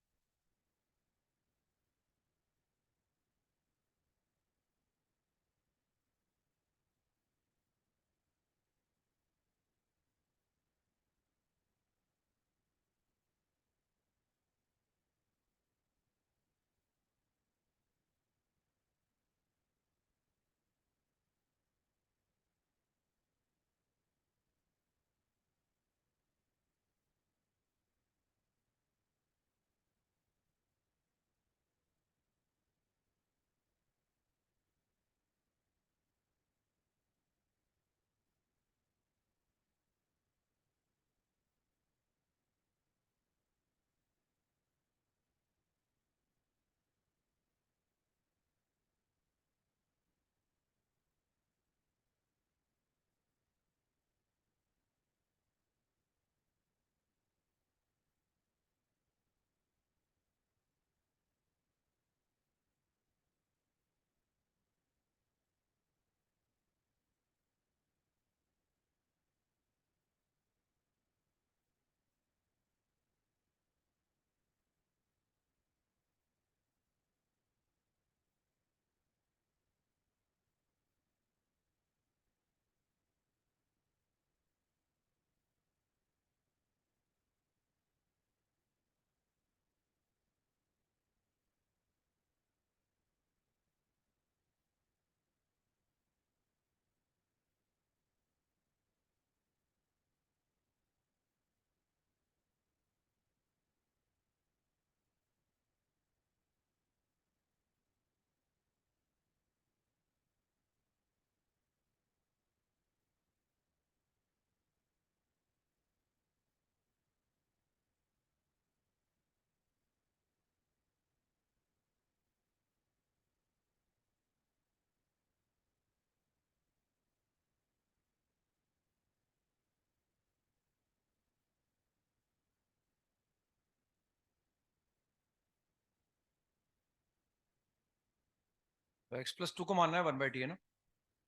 तो एक्स प्लस टू को मानना है 1/t है ना,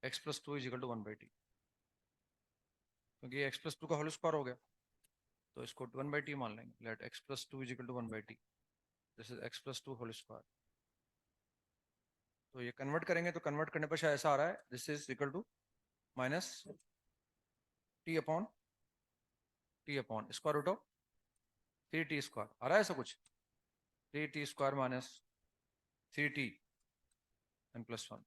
x plus two is equal to 1/t, क्योंकि एक्स प्लस टू का होल स्क्वायर हो गया, तो इसको 1/t मान लेंगे। Let x plus two is equal to 1/t, this is x plus two whole square. तो ये कन्वर्ट करेंगे, तो कन्वर्ट करने पर शायद ऐसा आ रहा है, this is equal to minus t upon square root of 3t² आ रहा है ऐसा कुछ, 3t² minus 3t n plus 1।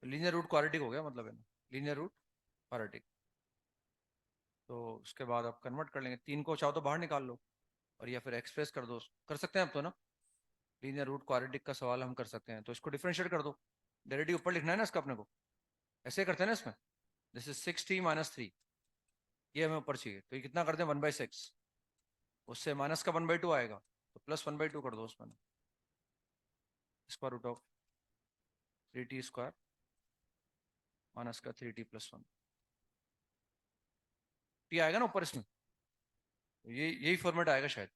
Linear root quadratic हो गया, मतलब है ना, लीनियर रूट क्वाड्रेटिक। तो उसके बाद आप कन्वर्ट कर लेंगे, 3 को चाहो तो बाहर निकाल लो और या फिर एक्सप्रेस कर दो, कर सकते हैं अब तो ना, लीनियर रूट क्वाड्रेटिक का सवाल हम कर सकते हैं। तो इसको डिफरेंशिएट कर दो, डेरिवेटिव ऊपर लिखना है ना इसका अपने को, ऐसे ही करते हैं ना इसमें। दिस इज 6t - 3, ये हमें ऊपर चाहिए, तो ये कितना कर दें 1/6, उससे माइनस का 1/2 आएगा, तो प्लस 1/2 कर दो उसमें, square root of 3t² minus का 3t+1, टी आएगा ना ऊपर इसमें, तो ये यही फॉर्मेट आएगा शायद,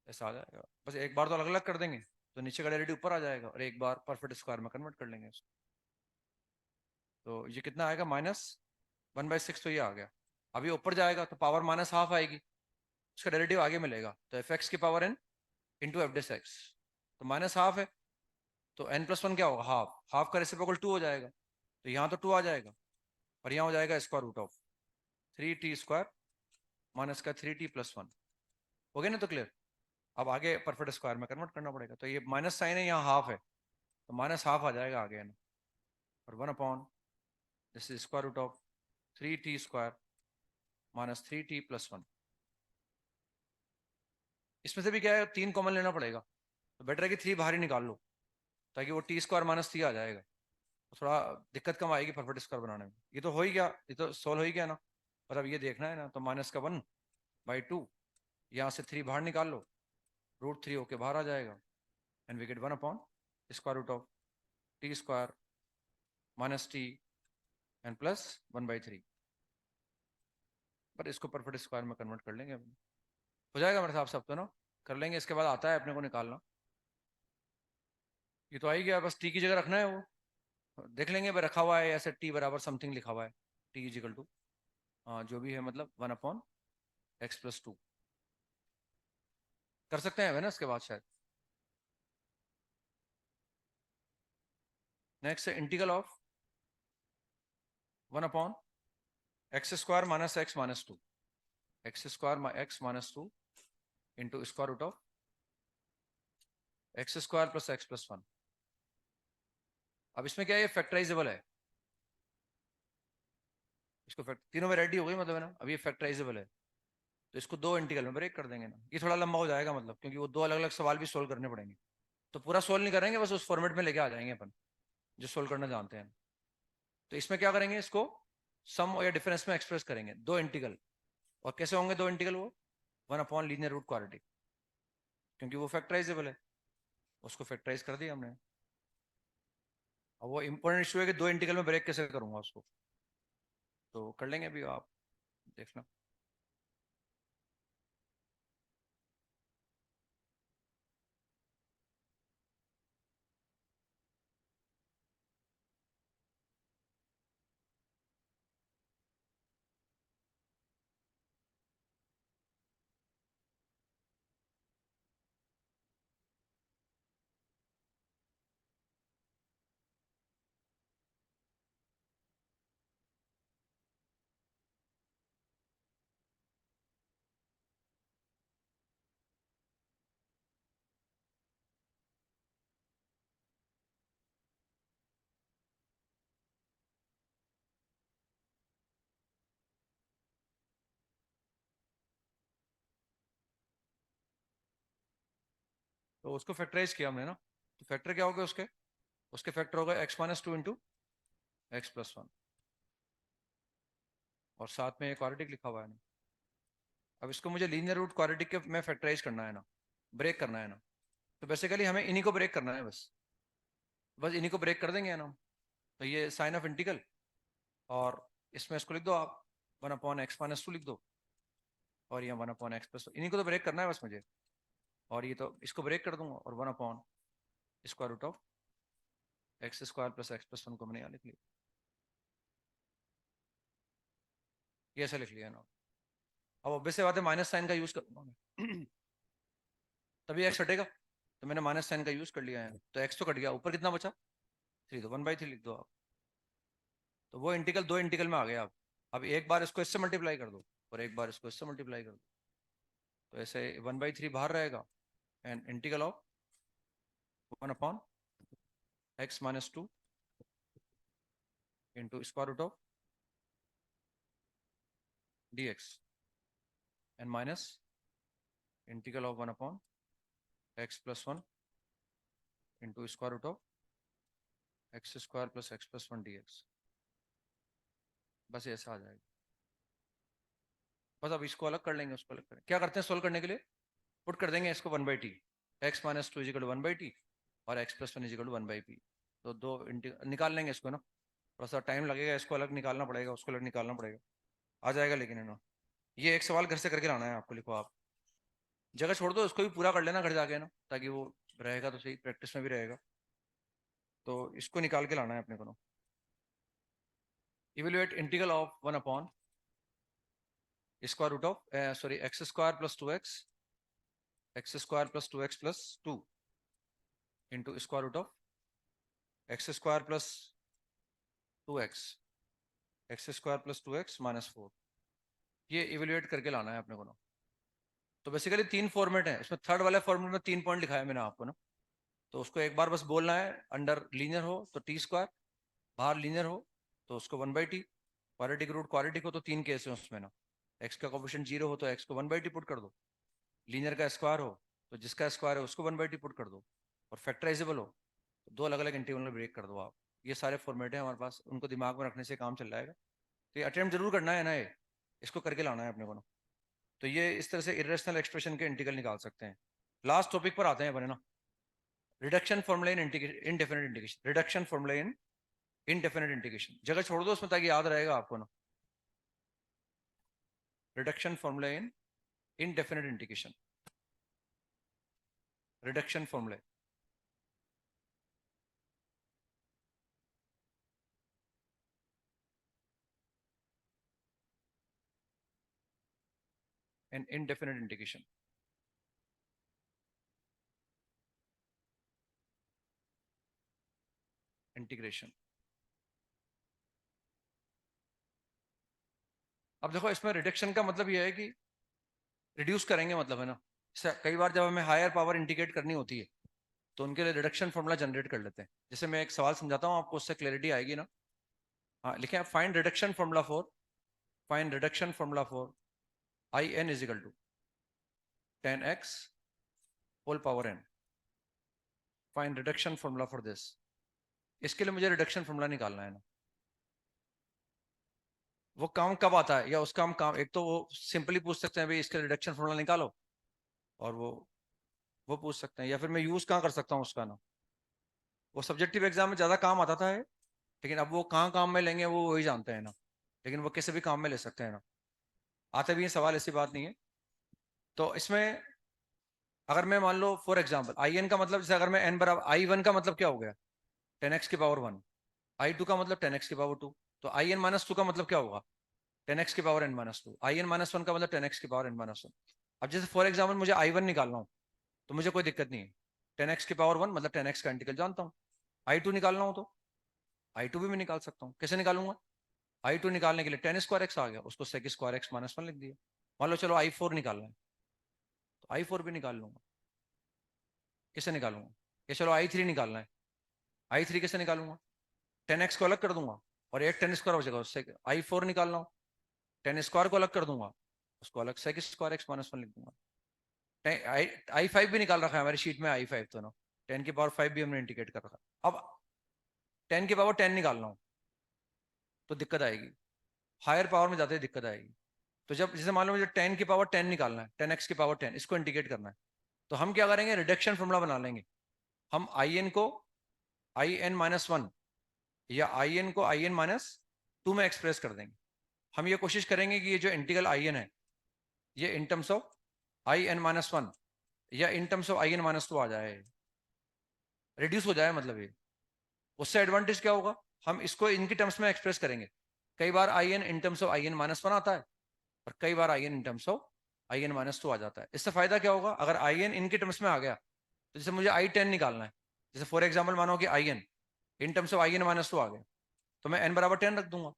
ऐसा आ जाएगा। बस एक बार तो अलग अलग कर देंगे तो नीचे का डेरिवेटिव ऊपर आ जाएगा, और एक बार परफेक्ट स्क्वायर में कन्वर्ट कर लेंगे इसको। तो ये कितना आएगा -1/6, तो ये आ गया। अब ये ऊपर जाएगा तो पावर -½ आएगी, उसका डेरिवेटिव आगे मिलेगा, तो fx की पावर n इंटू f(x), तो -½ है, तो n+1 क्या होगा, हाफ, हाफ का रेसिप्रोकल 2 हो जाएगा, तो यहाँ तो 2 आ जाएगा, और यहाँ हो जाएगा square root of 3t² minus का 3t+1, हो गया ना, तो क्लियर। अब आगे परफेक्ट स्क्वायर में कन्वर्ट करना पड़ेगा, तो ये माइनस साइन है, यहाँ हाफ है, तो -½ आ जाएगा आगे ना, और 1/, this is square root of 3t² minus 3t+1। इसमें से भी क्या है, 3 कॉमन लेना पड़ेगा, तो बेटर है कि 3 बाहर ही निकाल लो, ताकि वो t² - 3 आ जाएगा, तो थोड़ा दिक्कत कम आएगी परफेक्ट स्क्वायर बनाने में। ये तो हो ही गया, ये तो सोल्व हो ही गया ना, पर अब ये देखना है ना, तो -1/2, यहाँ से 3 बाहर निकाल लो, √3 होके बाहर आ जाएगा, एंड वी गेट 1/√ऑफ t² minus t and plus 1/3। पर इसको परफेक्ट स्क्वायर में कन्वर्ट कर लेंगे, हो जाएगा मेरे हिसाब से अब तो ना, कर लेंगे। इसके बाद आता है अपने को निकालना, ये तो आ ही गया, बस टी की जगह रखना है, वो देख लेंगे भाई, रखा हुआ है ऐसे टी बराबर समथिंग लिखा हुआ है, टी इज इक्वल टू, जो भी है, मतलब 1/x+2 कर सकते हैं ना इसके बाद शायद। नेक्स्ट है integral of 1/(x² - x - 2), x² x - 2 into square root of x² + x+1। अब इसमें क्या है, फैक्टराइजेबल है, इसको तीनों वैरायटी हो गई, मतलब है ना, अब ये फैक्टराइजेबल है, तो इसको 2 इंटीग्रल में ब्रेक कर देंगे ना, ये थोड़ा लंबा हो जाएगा, मतलब क्योंकि वो 2 अलग अलग सवाल भी सोल्व करने पड़ेंगे, तो पूरा सोल्व नहीं करेंगे, बस उस फॉर्मेट में लेके आ जाएंगे अपन जो सोल्व करना जानते हैं। तो इसमें क्या करेंगे, इसको सम या डिफरेंस में एक्सप्रेस करेंगे 2 इंटीग्रल, और कैसे होंगे 2 इंटीग्रल, वो 1/लीनियर रूट क्वाड्रेटिक, क्योंकि वो फैक्टराइजेबल है, उसको फैक्टराइज कर दिया हमने। अब वो इंपॉर्टेंट इशू है कि 2 इंटीग्रल में ब्रेक कैसे करूंगा उसको, तो कर लेंगे अभी, आप देखना। तो उसको फैक्टराइज किया हमने ना, तो फैक्टर क्या हो गया उसके, उसके फैक्टर हो गए x - 2 इंटू x+1, और साथ में एक क्वाड्रेटिक लिखा हुआ है ना। अब इसको मुझे लीनियर रूट क्वाड्रेटिक के में फैक्टराइज करना है ना, ब्रेक करना है ना, तो बेसिकली हमें इन्हीं को ब्रेक करना है, बस बस इन्हीं को ब्रेक कर देंगे ना। तो ये साइन ऑफ इंटीग्रल, और इसमें इसको लिख दो आप, 1/x - 2 लिख दो, और ये 1/x+, इन्हीं को तो ब्रेक करना है बस मुझे, और ये तो इसको ब्रेक कर दूंगा, और 1/√ऑफ X square plus x plus one को मैंने यहाँ लिख लिया, ये ऐसा लिख लिया ना। अब ऑब्वियस बात है माइनस साइन का यूज करूंगा मैं तभी एक्स हटेगा, तो मैंने माइनस साइन का यूज कर लिया है, तो एक्स तो कट गया, ऊपर कितना बचा 3, तो 1/3 लिख दो आप। तो वो इंटीग्रल दो इंटीग्रल में आ गया। अब एक बार इसको इससे मल्टीप्लाई कर दो और एक बार इसको इससे मल्टीप्लाई कर दो, तो ऐसे 1/3 बाहर रहेगा, and integral of 1/x-2 into square root of dx and minus integral of 1/x+1 into square root of x² + x+1 dx। बस ऐसा आ जाएगा। बस अब इसको अलग कर लेंगे, उसको अलग करें, क्या करते हैं सोल्व करने के लिए, पुट कर देंगे इसको 1/t, x-2 = 1/t और x+1 = 1/p। तो दो निकाल लेंगे इसको ना, थोड़ा सा टाइम लगेगा, इसको अलग निकालना पड़ेगा, उसको अलग निकालना पड़ेगा, आ जाएगा लेकिन है ना। ये एक सवाल घर से करके लाना है आपको, लिखो आप, जगह छोड़ दो, उसको भी पूरा कर लेना घर जाके ना, ताकि वो रहेगा तो सही, प्रैक्टिस में भी रहेगा। तो इसको निकाल के लाना है अपने को ना। Evaluate integral of 1/√of sorry x² + 2x x² + 2 into square root of x² + 2x x² + 2x - 4। ये इवेल्युएट करके लाना है अपने को ना। तो बेसिकली 3 फॉर्मेट है इसमें, थर्ड वाले फॉर्मेट में 3 पॉइंट लिखा है मैंने आपको ना, तो उसको एक बार बस बोलना है, अंडर लीनियर हो तो t², बाहर लीनियर हो तो उसको 1/t, क्वाड्रेटिक रूट क्वाड्रेटिक हो तो 3 केस है उसमें ना, x का कोफिशिएंट 0 हो तो x को 1/t पुट कर दो, लीनियर का स्क्वायर हो तो जिसका स्क्वायर है उसको 1/t पुट कर दो, और फैक्टराइजेबल हो तो दो अलग अलग इंटीग्रल में ब्रेक कर दो आप। ये सारे फॉर्मेट है हमारे पास, उनको दिमाग में रखने से काम चल जाएगा। तो ये अटेम्प्ट जरूर करना है ना, ये इसको करके लाना है अपने को ना। तो ये इस तरह से इरेशनल एक्सप्रेशन के इंटीग्रल निकाल सकते हैं। लास्ट टॉपिक पर आते हैं बने ना, reduction formula in indefinite integration, reduction formula in indefinite integration, जगह छोड़ दो उसमें ताकि याद रहेगा आपको ना। Reduction formula in indefinite integration, reduction formula in indefinite integration. Integration, अब देखो इसमें रिडक्शन का मतलब यह है कि रिड्यूस करेंगे, मतलब है ना। कई बार जब हमें हायर पावर इंटीग्रेट करनी होती है तो उनके लिए रिडक्शन फॉर्मूला जनरेट कर लेते हैं। जैसे मैं एक सवाल समझाता हूँ आपको, उससे क्लैरिटी आएगी ना। हाँ लिखे, find reduction formula for, find reduction formula for IN = 10x whole power n। Find reduction formula for this, इसके लिए मुझे रिडक्शन फॉर्मूला निकालना है ना। वो काम कब आता है, या उसका हम काम, एक तो वो सिंपली पूछ सकते हैं भाई इसका रिडक्शन फॉर्मूला निकालो, और वो पूछ सकते हैं, या फिर मैं यूज कहाँ कर सकता हूँ उसका ना। वो सब्जेक्टिव एग्जाम में ज्यादा काम आता था है, लेकिन अब वो कहाँ काम में लेंगे वो वही जानते हैं ना, लेकिन वो किसी भी काम में ले सकते हैं ना, आते भी है सवाल, ऐसी बात नहीं है। तो इसमें अगर मैं मान लो फॉर एग्जाम्पल IN का मतलब, जैसे अगर मैं n बराबर I1 का मतलब क्या हो गया 10x⁻1, I2 का मतलब 10x⁻2, तो IN-2 का मतलब क्या होगा 10x⁻n-2, IN-1 का मतलब 10x⁻n-1। अब जैसे फॉर एग्जाम्पल मुझे I1 निकालना हो तो मुझे कोई दिक्कत नहीं है, 10x⁻1 मतलब 10x का इंटीग्रल जानता हूँ। I2 निकालना हो तो I2 भी मैं निकाल सकता हूँ, कैसे निकालूंगा, I2 निकालने के लिए 10² आ गया, उसको sec² लिख दिया। मान लो चलो I4 निकालना है तो I4 भी निकाल लूंगा, कैसे निकालूंगा, ये चलो I3 निकालना है, I3 कैसे निकालूंगा, 10x को अलग कर दूंगा और एक 10² हो जाएगा, उससे I4 निकालना हो 10² को अलग कर दूंगा, उसको अलग sec²x-1 लिख दूंगा। I5 भी निकाल रखा है हमारी शीट में, I5 तो ना 10⁵ भी हमने इंडिकेट कर रखा। अब 10⁻10 निकालना हो तो दिक्कत आएगी, हायर पावर में जाते ही दिक्कत आएगी। तो जब जैसे मान लो मुझे 10⁻10 निकालना है, 10x⁻10 इसको इंटीग्रेट करना है, तो हम क्या करेंगे, रिडक्शन फॉर्मूला बना लेंगे। हम IN को IN-1 या IN को IN-2 में एक्सप्रेस कर देंगे। हम ये कोशिश करेंगे कि ये जो इंटीग्रल IN है ये इन टर्म्स ऑफ IN-1 या इन टर्म्स ऑफ IN-2 आ जाए, रिड्यूस हो जाए, मतलब ये उससे एडवांटेज क्या होगा, हम इसको इनकी टर्म्स में एक्सप्रेस करेंगे। कई बार I N in terms of I N minus one आता है, और कई बार I N in terms of I N minus two आ जाता है। इससे फायदा क्या होगा, अगर आई एन इनके टर्म्स में आ गया, तो जैसे मुझे आई टेन निकालना है, जैसे फॉर एग्जाम्पल मानो कि I N in terms of I N minus two आ गया, तो मैं एन बराबर 10 रख दूंगा।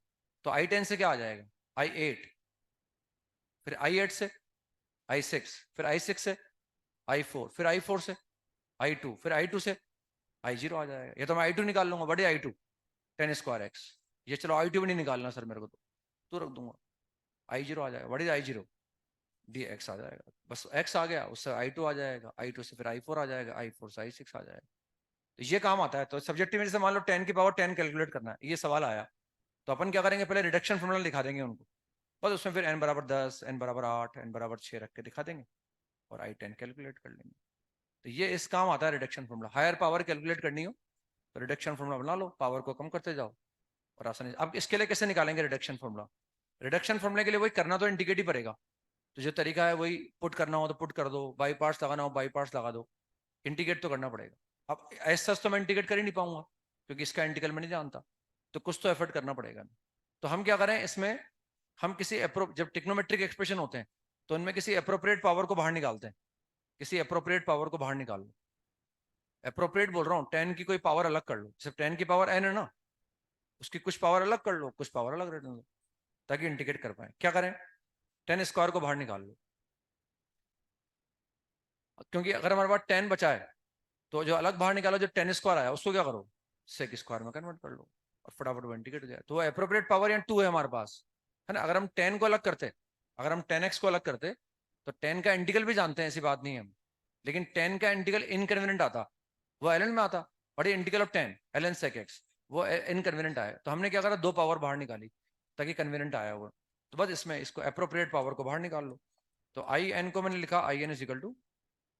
तो आई 10 से क्या आ जाएगा, आई 8, फिर आई 8 से आई 6, फिर आई 6 से आई 4, फिर आई 4 से आई 2, फिर आई 2 से आई 0 आ जाएगा। या तो मैं आई 2 निकाल लूंगा, बड़े आई 2 10 स्क्वायर एक्स। ये चलो आई 2 भी नहीं निकालना सर मेरे को, तो रख दूंगा आई 0 आ जाएगा, बड़ी आई 0 डी एक्स आ जाएगा। बस एक्स आ गया, उससे आई 2 आ जाएगा, आई 2 से फिर आई 4 आ जाएगा, आई 4 से आई 6 आ जाएगा। तो ये काम आता है। तो सब्जेक्टिव में जैसे मान लो 10 की पावर 10 कैलकुलेट करना है, ये सवाल आया, तो अपन क्या करेंगे, पहले रिडक्शन फॉर्मूला दिखा देंगे उनको, बस उसमें फिर n बराबर 10, n बराबर 8, n बराबर 6 रख के दिखा देंगे, और आई 10 कैलकुलेट कर लेंगे। तो ये इस काम आता है reduction formula. Higher power calculate करनी हो तो रिडक्शन फॉर्मूला बना लो, पावर को कम करते जाओ, और आसानी। अब इसके लिए कैसे निकालेंगे रिडक्शन फॉर्मूला, रिडक्शन फॉर्मूले के लिए वही करना तो इंडिकेट ही पड़ेगा। तो जो तरीका है वही, पुट करना हो तो पुट कर दो, बाई पार्ट्स लगाना हो बाई पार्ट्स लगा दो, इंटीग्रेट तो करना पड़ेगा। अब ऐसा तो मैं इंटीग्रेट कर ही नहीं पाऊंगा, क्योंकि इसका इंटीग्रल मैं नहीं जानता, तो कुछ तो एफर्ट करना पड़ेगा। तो हम क्या करें इसमें, हम किसी जब टिक्नोमेट्रिक एक्सप्रेशन होते हैं, तो उनमें किसी अप्रोप्रिएट पावर को बाहर निकालते हैं। किसी अप्रोप्रिएट पावर को बाहर निकाल लो, अप्रोप्रिएट बोल रहा हूँ, 10 की कोई पावर अलग कर लो, सिर्फ 10 की पावर n है ना, उसकी कुछ पावर अलग कर लो, कुछ पावर अलग रख दो, ताकि इंटीग्रेट कर पाए। क्या करें, 10 स्क्वायर को बाहर निकाल लो, क्योंकि अगर हमारे पास 10 बचा है, तो जो अलग बाहर निकालो, जो 10 स्क्वायर आया उसको क्या करो, सेक स्क्वायर में कन्वर्ट कर लो, और फटाफट वो इंटीग्रेट हो जाए। तो अप्रोप्रिएट पावर यहाँ 2 है हमारे पास, है ना। अगर हम 10 को अलग करते, अगर हम 10x को अलग करते, तो 10 का इंटीग्रल भी जानते हैं, ऐसी बात नहीं है हम, लेकिन 10 का इंटीग्रल इनकन्वीनियंट आता, वो एल में आता। बट ये integral of 10 l n sec x वो इनकन्वीनियंट आया, तो हमने क्या करा, दो पावर बाहर निकाली ताकि कन्वीनियंट आया वो। तो बस इसमें इसको अप्रोप्रिएट पावर को बाहर निकाल लो। तो आई एन को मैंने लिखा, I N is equal to,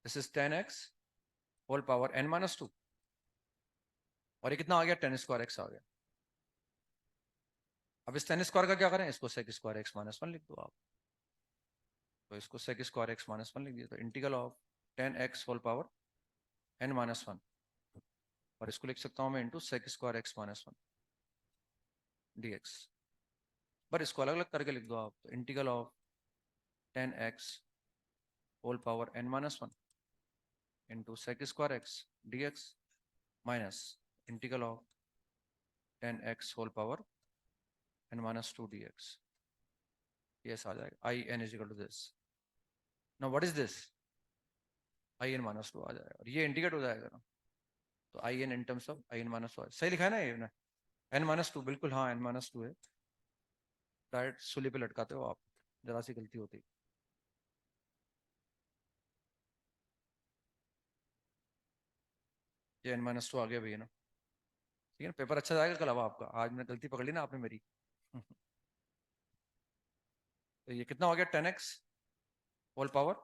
this is 10x whole power n minus 2, और ये कितना आ गया, 10 स्क्वायर एक्स आ गया। अब इस 10 स्क्वायर का क्या करें, इसको sec square x minus one लिख दो आप। तो इसको sec square x minus one लिख दिया, तो integral of 10x whole power n minus one, और इसको लिख सकता हूँ मैं into sec square x minus one d x. पर इसको अलग अलग करके लिख दो आप, तो integral of 10x whole power n minus one into sec square x d x, minus integral of 10x whole power n minus two D X. Yes आ जाएगा, I N is equal to this. Now what is this, I N minus two आ जाएगा, और ये इंटीग्रेट हो जाएगा ना, तो I N in terms of I N minus two सही लिखा है ना ये ना, एन माइनस टू बिल्कुल, हाँ एन माइनस टू है। डायरेक्ट सूली पे लटकाते हो आप, जरा सी गलती होती। ये एन माइनस टू आ गया भैया ना, ठीक है ना। पेपर अच्छा जाएगा कल, अब आपका, आज मैंने गलती पकड़ ली ना आपने मेरी। तो ये कितना हो गया, 10x whole power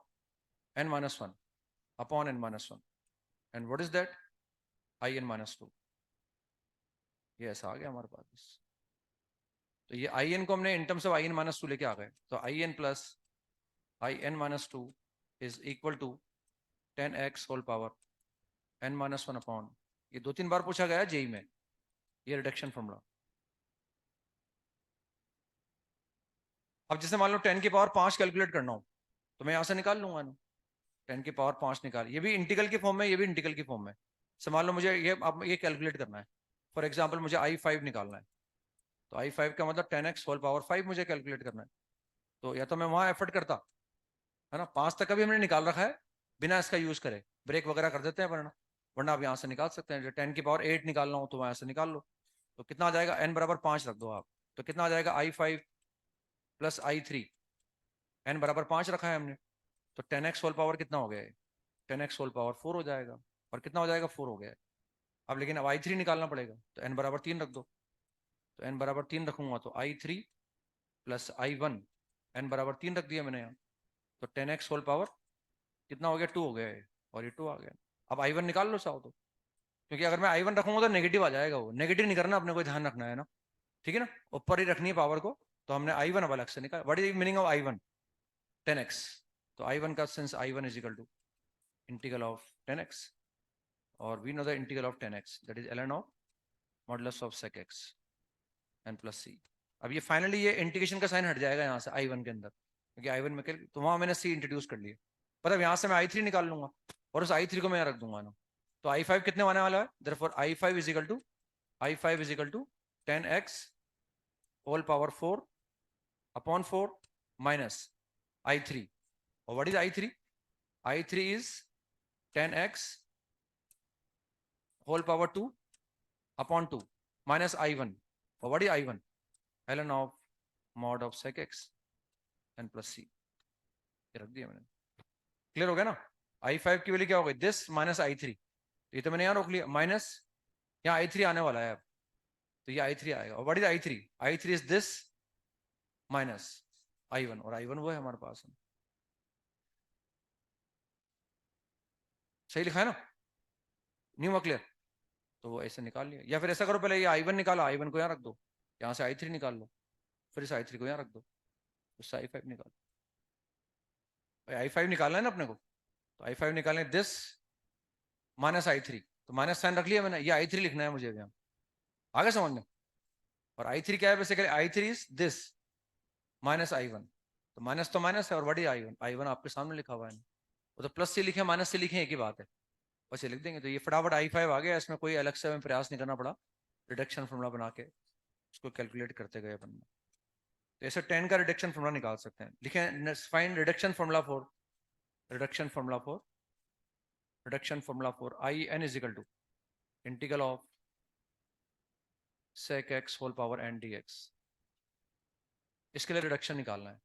n minus one upon n minus one, and what is that, I N minus two. ये ऐसा आ गया हमारे पास। तो ये आई एन को हमने in terms of I N minus two लेके आ गए, तो I n plus I N minus two is equal to 10x whole power n minus one upon, ये दो तीन बार पूछा गया जेई में, ये रिडक्शन फॉर्मूला। अब जैसे मान लो 10 की पावर 5 कैलकुलेट करना हो, तो मैं यहाँ से निकाल लूंगा ना, 10 की पावर 5 निकाल, ये भी इंटीग्रल की फॉर्म में, ये भी इंटीग्रल की फॉर्म में। से मान लो मुझे ये, अब ये कैलकुलेट करना है, फॉर एग्जाम्पल मुझे आई फाइव निकालना है, तो आई फाइव का मतलब 10x होल पावर 5 मुझे कैलकुलेट करना है। तो या तो मैं वहां एफर्ट करता, है ना, 5 तक का भी हमने निकाल रखा है, बिना इसका यूज करे, ब्रेक वगैरह कर देते हैं, वरना वरना आप यहाँ से निकाल सकते हैं। जो 10 की पावर 8 निकालना हो तो वहां से निकाल लो। तो कितना आ जाएगा, n बराबर 5 रख दो आप, तो कितना आ जाएगा, आई five plus I three, N बराबर 5 रखा है हमने, तो 10x होल पावर कितना हो गया है, 10x होल पावर 4 हो जाएगा, और कितना हो जाएगा, 4 हो गया है। अब लेकिन अब आई थ्री निकालना पड़ेगा, तो n बराबर 3 रख दो, तो n बराबर 3 रखूंगा तो I three plus I one, N बराबर 3 रख दिया मैंने यहाँ, तो 10x होल पावर कितना हो गया, 2 हो गया है, और ये 2 आ गया। अब आई वन निकाल लो चाहो तो, क्योंकि अगर मैं आई वन रखूंगा तो नेगेटिव आ जाएगा, वो नेगेटिव नहीं करना अपने को, ध्यान रखना है ना, ठीक है ना, ऊपर ही रखनी है पावर को। तो हमने आई वन अब अलग से निकाल, what is meaning of I one, 10x। तो आई वन का sense, I one is equal to integral of 10x, और we know the integral of 10x that is ln of modulus of sec x n plus c. अब ये फाइनली ये इंटीग्रेशन का साइन हट जाएगा यहाँ से आई वन के अंदर, क्योंकि आई वन में तो वहां मैंने सी इंट्रोड्यूस कर लिया, पर अब यहाँ से मैं आई थ्री निकाल लूंगा और उस आई थ्री को मैं यहाँ रख दूंगा ना। तो आई फाइव कितने आने वाला है, therefore I five is equal to 10x whole power 4 upon 4 minus I three. और what is I three? I three is 10x whole power 2 upon 2 minus I one. और what is I one? ln of mod of sec x n plus सी। ये रख दिया मैंने। क्लियर हो गया ना? आई फाइव की वैल्यू क्या हो गई, दिस माइनस आई थ्री। ये तो मैंने यहाँ रोक लिया, माइनस यहाँ आई थ्री आने वाला है अब, तो ये आई थ्री आएगा। और what is I three? I three is this minus I one, और आई वन वो है हमारे पास है। सही लिखा है ना? नहीं हुआ क्लियर? तो वो ऐसे निकाल लिया, या फिर ऐसा करो, पहले ये आई वन निकालो, आई वन को यहाँ रख दो, यहाँ से आई थ्री निकाल लो, फिर इस आई थ्री को यहाँ रख दो, उससे आई फाइव निकालो। आई फाइव निकालना है ना अपने को, तो आई फाइव निकालने दिस माइनस आई थ्री, तो माइनस साइन रख लिया मैंने, ये आई थ्री लिखना है मुझे यहाँ। आगे समझ में? और आई थ्री क्या है basically? I three is this minus I one. तो माइनस है, और what is I one? I one आपके सामने लिखा हुआ है, वो तो प्लस से लिखे माइनस से लिखे एक ही बात है, बस ये लिख देंगे। तो ये फटाफट आई फाइव आ गया, इसमें कोई अलग से हमें प्रयास नहीं करना पड़ा, रिडक्शन फॉर्मूला बना के उसको कैलकुलेट करते गए अपन। तो ऐसे 10 का रिडक्शन फॉर्मूला निकाल सकते हैं। लिखें, find reduction formula for I N is equal to integral of sec x whole power n dx। इसके लिए रिडक्शन निकालना है।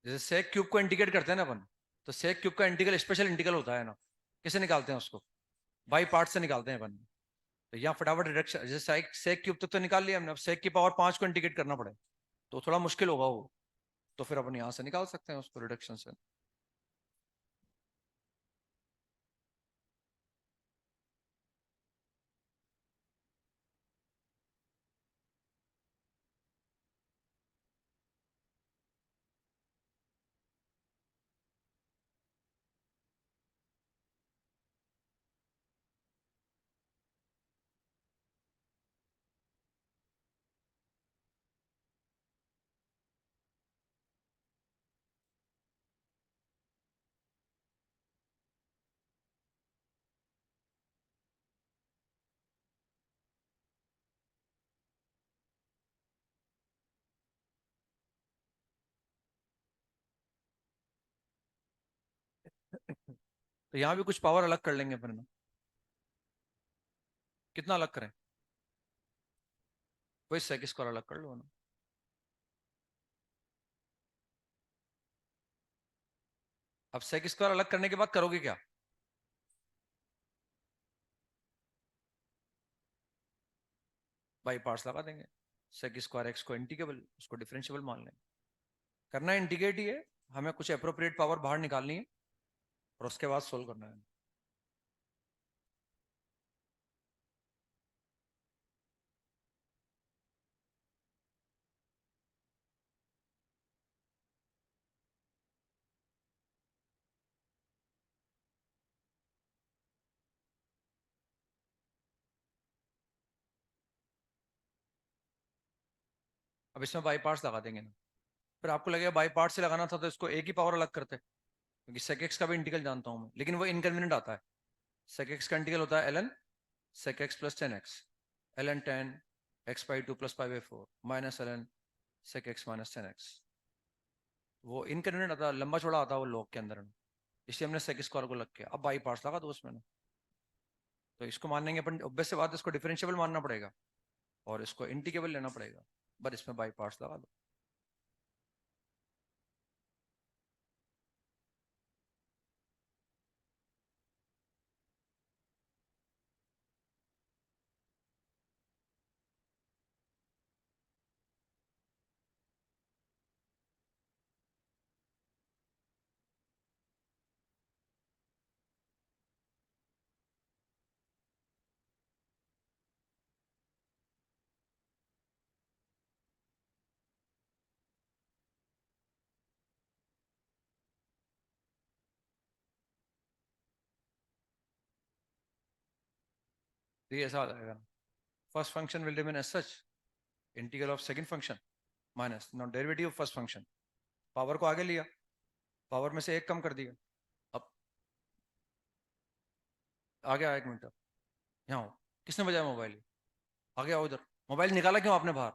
जैसे sec क्यूब को इंटीग्रेट करते हैं ना अपन, तो sec क्यूब का इंटीग्रल स्पेशल इंटीग्रल होता है ना, कैसे निकालते हैं उसको? बाई पार्ट से निकालते हैं अपन। तो यहाँ फटाफट रिडक्शन, जैसे sec क्यूब तक तो निकाल लिया हमने, अब sec की पावर 5 को इंटीग्रेट करना पड़े तो थोड़ा मुश्किल होगा वो, तो फिर अपन यहाँ से निकाल सकते हैं उसको रिडक्शन से। तो यहाँ भी कुछ पावर अलग कर लेंगे अपन में। कितना अलग करें? वही sec स्क्वायर अलग कर लो ना। अब sec स्क्वायर अलग करने के बाद करोगे क्या? बाई पार्ट्स लगा देंगे। sec स्क्वायर x को इंटीग्रेबल, उसको डिफरेंशियबल मान लेंगे। करना इंटीग्रेट ही है, हमें कुछ अप्रोप्रिएट पावर बाहर निकालनी है और उसके बाद सोल्व करना है। अब इसमें बाई पार्ट्स लगा देंगे ना, फिर आपको लगेगा बाई पार्ट से लगाना था तो इसको एक ही पावर अलग करते, क्योंकि sec x का भी इंटीग्रल जानता हूं मैं, लेकिन वो इनकन्वीनियंट आता है। sec x का इंटीग्रल होता है ln sec x plus 10x, ln 10 x by 2 plus pi by 4 minus ln sec x minus 10x। वो इनकन्वीनियंट आता है, लंबा चौड़ा आता है वो लॉग के अंदर में, इसलिए हमने sec स्क्वायर को लग किया। अब बाई पार्ट्स लगा दो उसमें ना। तो इसको मानेंगे अपन, ऑब्वियस से बात है, इसको डिफरेंशियबल मानना पड़ेगा और इसको इंटीग्रेबल लेना पड़ेगा, बट इसमें बाई पार्ट्स लगा दो। तो ये ऐसा आ जाएगा ना, first function will remain as such, integral of second function minus not derivative of first function, power को आगे लिया, पावर में से एक कम कर दिया। अब आ गया, एक मिनट, यहाँ हो, किसने बजाया मोबाइल, आ गया उधर, मोबाइल निकाला क्यों आपने बाहर?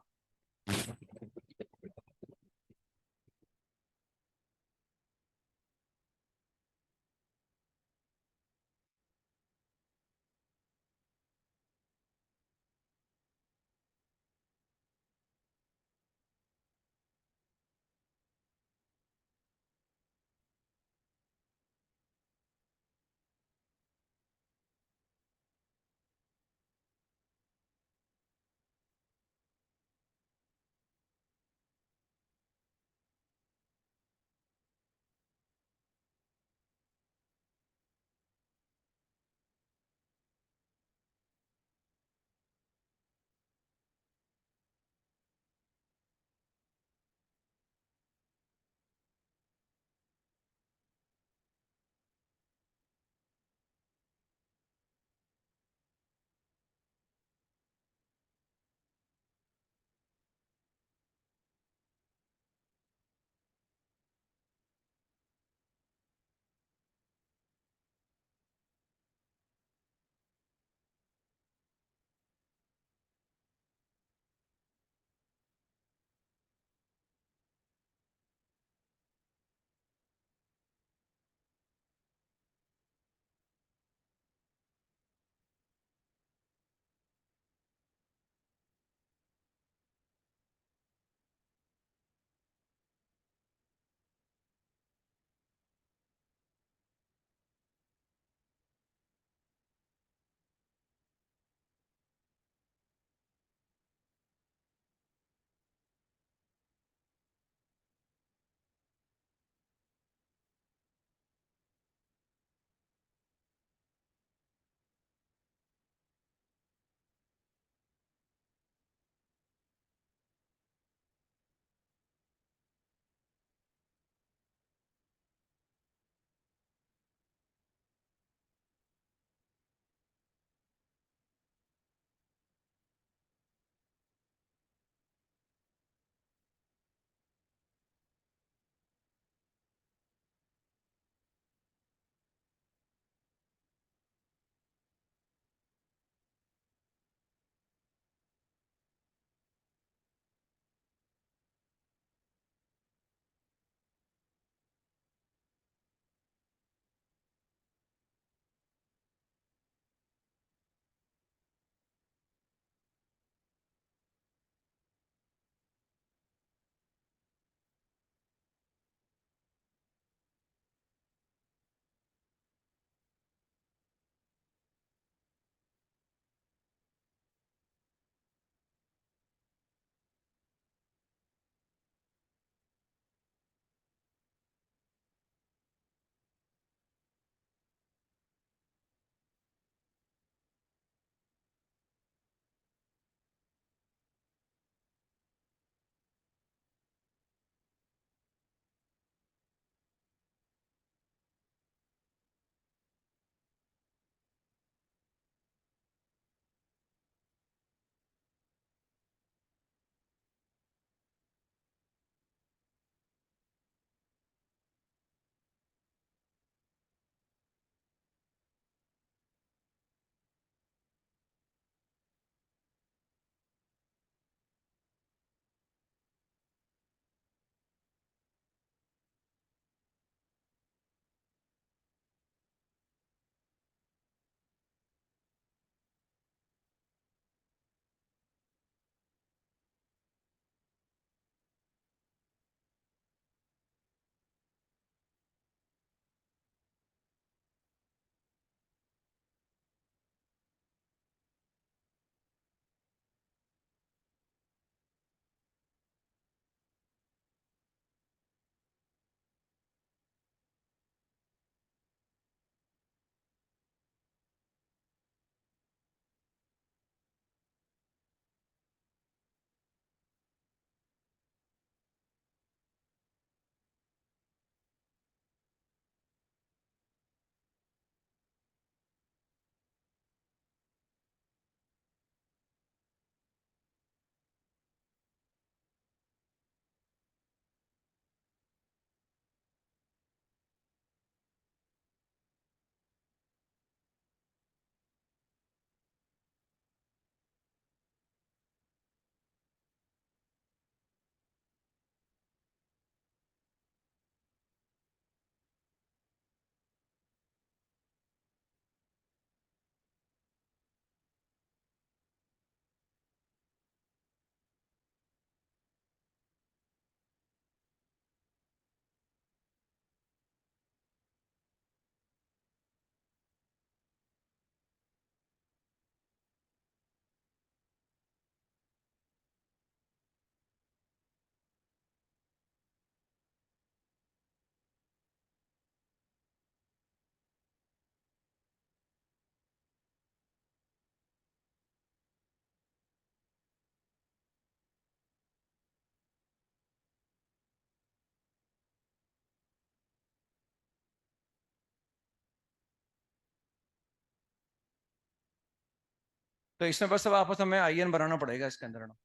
तो इसमें बस अब आपस हमें आई एन बनाना पड़ेगा इसके अंदर ना।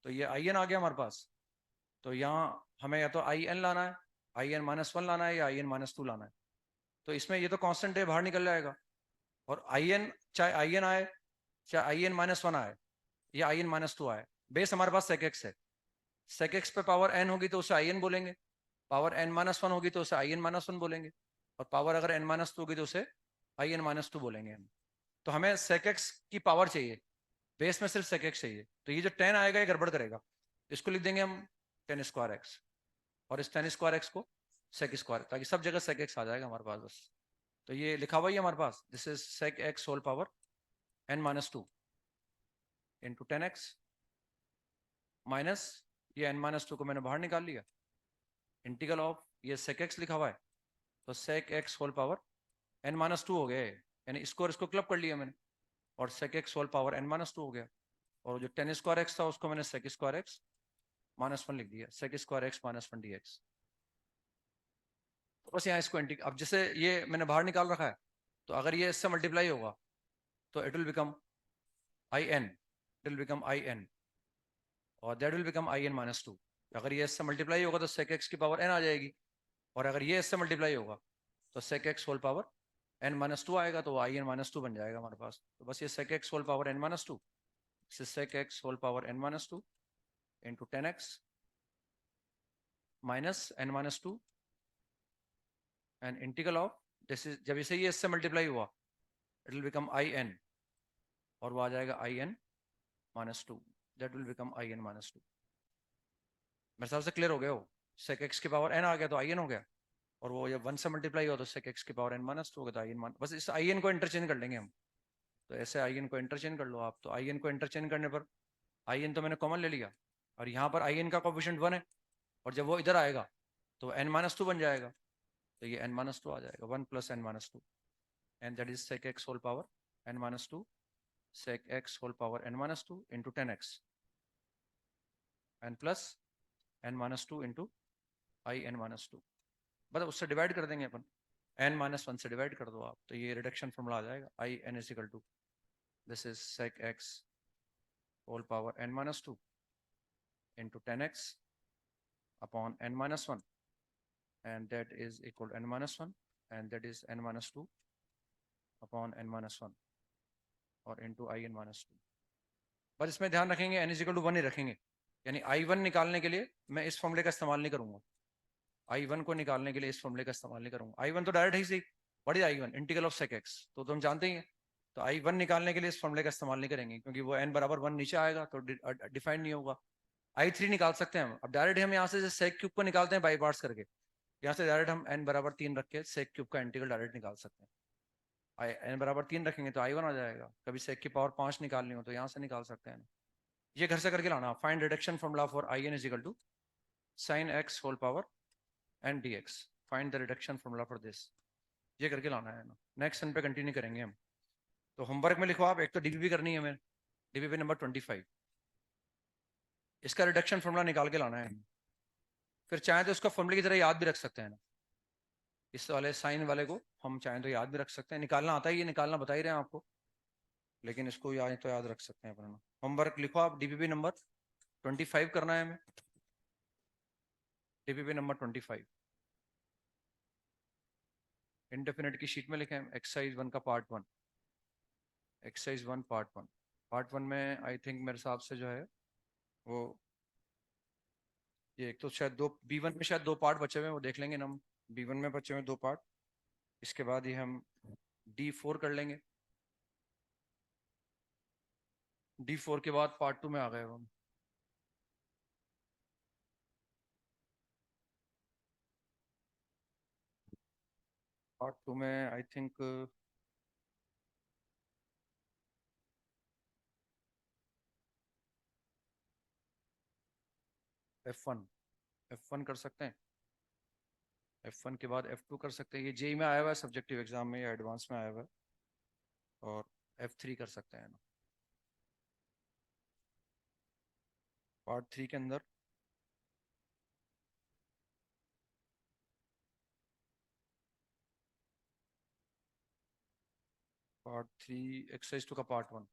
तो ये आई एन आ गया हमारे पास। तो यहाँ हमें या तो आई एन लाना है, आई एन माइनस वन लाना है, या आई एन माइनस टू लाना है। तो इसमें ये तो कांस्टेंट है, बाहर निकल जाएगा। और आई एन, चाहे आई एन आए, चाहे आई एन माइनस वन आए, या आई एन माइनस टू आए, बेस हमारे पास सेक एक्स है। सेक एक्स पे पावर एन होगी तो उसे आई एन बोलेंगे, पावर एन माइनस वन होगी तो उसे आई एन माइनस वन बोलेंगे, और पावर अगर एन माइनस टू होगी तो उसे आई एन माइनस टू बोलेंगे हम। तो हमें सेक एक्स की पावर चाहिए, बेस में सिर्फ सेक एक्स चाहिए। तो ये जो टेन आएगा ये गड़बड़ करेगा, इसको लिख देंगे हम टेन स्क्वायर एक्स, और इस टेन स्क्वायर एक्स को सेक स्क्वायर, ताकि सब जगह सेक एक्स आ जाएगा हमारे पास बस। तो ये लिखा हुआ ही है हमारे पास, this is sec x whole power n minus two into ten x minus, ये एन माइनस टू को मैंने बाहर निकाल लिया, इंटीग्रल ऑफ ये सेक एक्स लिखा हुआ है, तो sec x whole power n minus two हो गया, यानी इसको और इसको क्लब कर लिया मैंने, और sec x whole power n minus two हो गया। और जो टेन स्क्वायर एक्स था उसको मैंने sec square x minus one लिख दिया, sec square x minus one d x. तो बस यहाँ इसको अब जैसे ये मैंने बाहर निकाल रखा है, तो अगर ये इससे मल्टीप्लाई होगा तो it will become I n, it will become I n, और that will become I N minus two. अगर ये इससे मल्टीप्लाई होगा तो सेक एक्स की पावर एन आ जाएगी, और अगर ये इससे मल्टीप्लाई होगा तो sec x whole power n minus two आएगा, तो आई एन माइनस टू बन जाएगा हमारे पास। तो बस ये sec x whole power n minus two, sec x whole power n minus two into ten x minus n minus two and integral of, this is, जब इसे ये इससे मल्टीप्लाई हुआ it will become I n, और वो आ जाएगा I N minus two, that will become I N minus two. मेरे हिसाब से क्लियर हो गया हो, सेक एक्स की पावर एन आ गया तो आई एन हो गया, और वो जब वन से मल्टीप्लाई हुआ तो सेक एक्स की पावर एन माइनस टू हो गया तो आई एन, बस इस आई एन को इंटरचेंज कर लेंगे हम। तो ऐसे आई एन को इंटरचेंज कर लो आप, तो आई एन को इंटरचेंज करने पर आई एन तो मैंने कॉमन ले लिया, और यहाँ पर आई एन का कोफिशिएंट वन है, और जब वो इधर आएगा तो एन माइनस टू बन जाएगा, तो ये एन माइनस टू आ जाएगा, one plus n minus two, and that is sec x whole power n minus two, sec x whole power n minus two into ten x n plus n minus two into I N minus two, मतलब उससे डिवाइड कर देंगे अपन, एन माइनस वन से डिवाइड कर दो आप, तो ये रिडक्शन फॉर्मूला आ जाएगा, I N is equal to this is sec x whole power n minus two into ten x upon n minus one, and that is equal to n minus 1, and that is n minus 2 upon n minus 1 और into i n minus 2। बस इसमें ध्यान रखेंगे n is equal to 1 ही रखेंगे, यानी i1 निकालने के लिए मैं इस फॉर्मूले का इस्तेमाल नहीं करूंगा, i1 को निकालने के लिए इस फॉर्मूले का इस्तेमाल नहीं करूंगा, i1 तो डायरेक्ट ही सही, what is i1, integral of sec x, तो तुम जानते ही हैं। तो i1 निकालने के लिए इस फॉर्मूले का इस्तेमाल नहीं करेंगे, क्योंकि वो n बराबर 1 नीचे आएगा तो डिफाइन नहीं होगा। i3 निकाल सकते हैं हम, अब डायरेक्ट हम यहाँ से सेक क्यूब को निकालते हैं बाई पार्ट्स करके, यहाँ से डायरेक्ट हम n बराबर 3 रख के सेक क्यूब का इंटीग्रल डायरेक्ट निकाल सकते हैं। n बराबर 3 रखेंगे तो i1 आ जाएगा, कभी सेक की पावर 5 निकालनी हो तो यहाँ से निकाल सकते हैं। ये घर से करके लाना, find reduction formula for I N is equal to sine x whole power n d x, find the reduction formula for this, ये करके लाना है ना। नेक्स्ट सन पे कंटिन्यू करेंगे हम। तो होमवर्क में लिखो आप, एक तो डीबीबी करनी है हमें, डीबीबी नंबर 25, इसका रिडक्शन फॉर्मूला निकाल के लाना है। फिर चाहे तो इसको फॉर्मूले की तरह याद भी रख सकते हैं ना, इस वाले साइन वाले को हम चाहें तो याद भी रख सकते हैं, निकालना आता ही है, निकालना बता ही रहे हैं आपको, लेकिन इसको याद तो याद रख सकते हैं अपना। होमवर्क लिखो आप, डीबीबी नंबर 25 करना है हमें, डीबीबी नंबर 25 इंडेफिनिट की शीट में लिखे एक्सरसाइज 1 का पार्ट 1, एक्सरसाइज 1 पार्ट 1। पार्ट 1 में आई थिंक मेरे हिसाब से जो है वो, ये एक तो शायद दो, B1 में शायद दो पार्ट बचे हुए हैं, वो देख लेंगे ना हम। B1 में बचे हुए दो पार्ट, इसके बाद ये हम D4 कर लेंगे, D4 के बाद पार्ट 2 में आ गए हम। पार्ट 2 में आई थिंक F1, F1 कर सकते हैं, F1 के बाद F2 कर सकते हैं, ये जेई में आया हुआ है सब्जेक्टिव एग्जाम में या एडवांस में आया हुआ है, और F3 कर सकते हैं ना। पार्ट 3 के अंदर पार्ट 3 एक्सरसाइज 2 का पार्ट 1,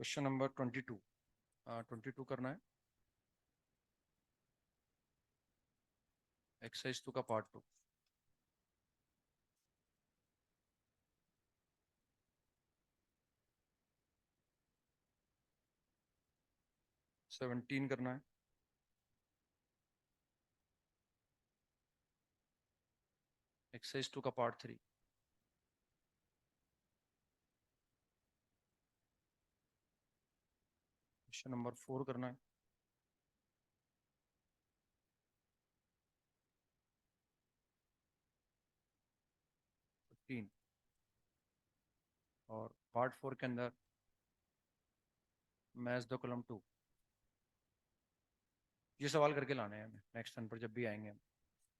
क्वेश्चन नंबर 22। 22 करना है। एक्सरसाइज 2 का पार्ट 2। 17 करना है। एक्सरसाइज 2 का पार्ट 3। क्वेश्चन नंबर 4 करना है। तीन। और पार्ट 4 के अंदर मैथ्स द कॉलम 2। ये सवाल करके लाने हैं हमें नेक्स्ट टर्न पर जब भी आएंगे हम।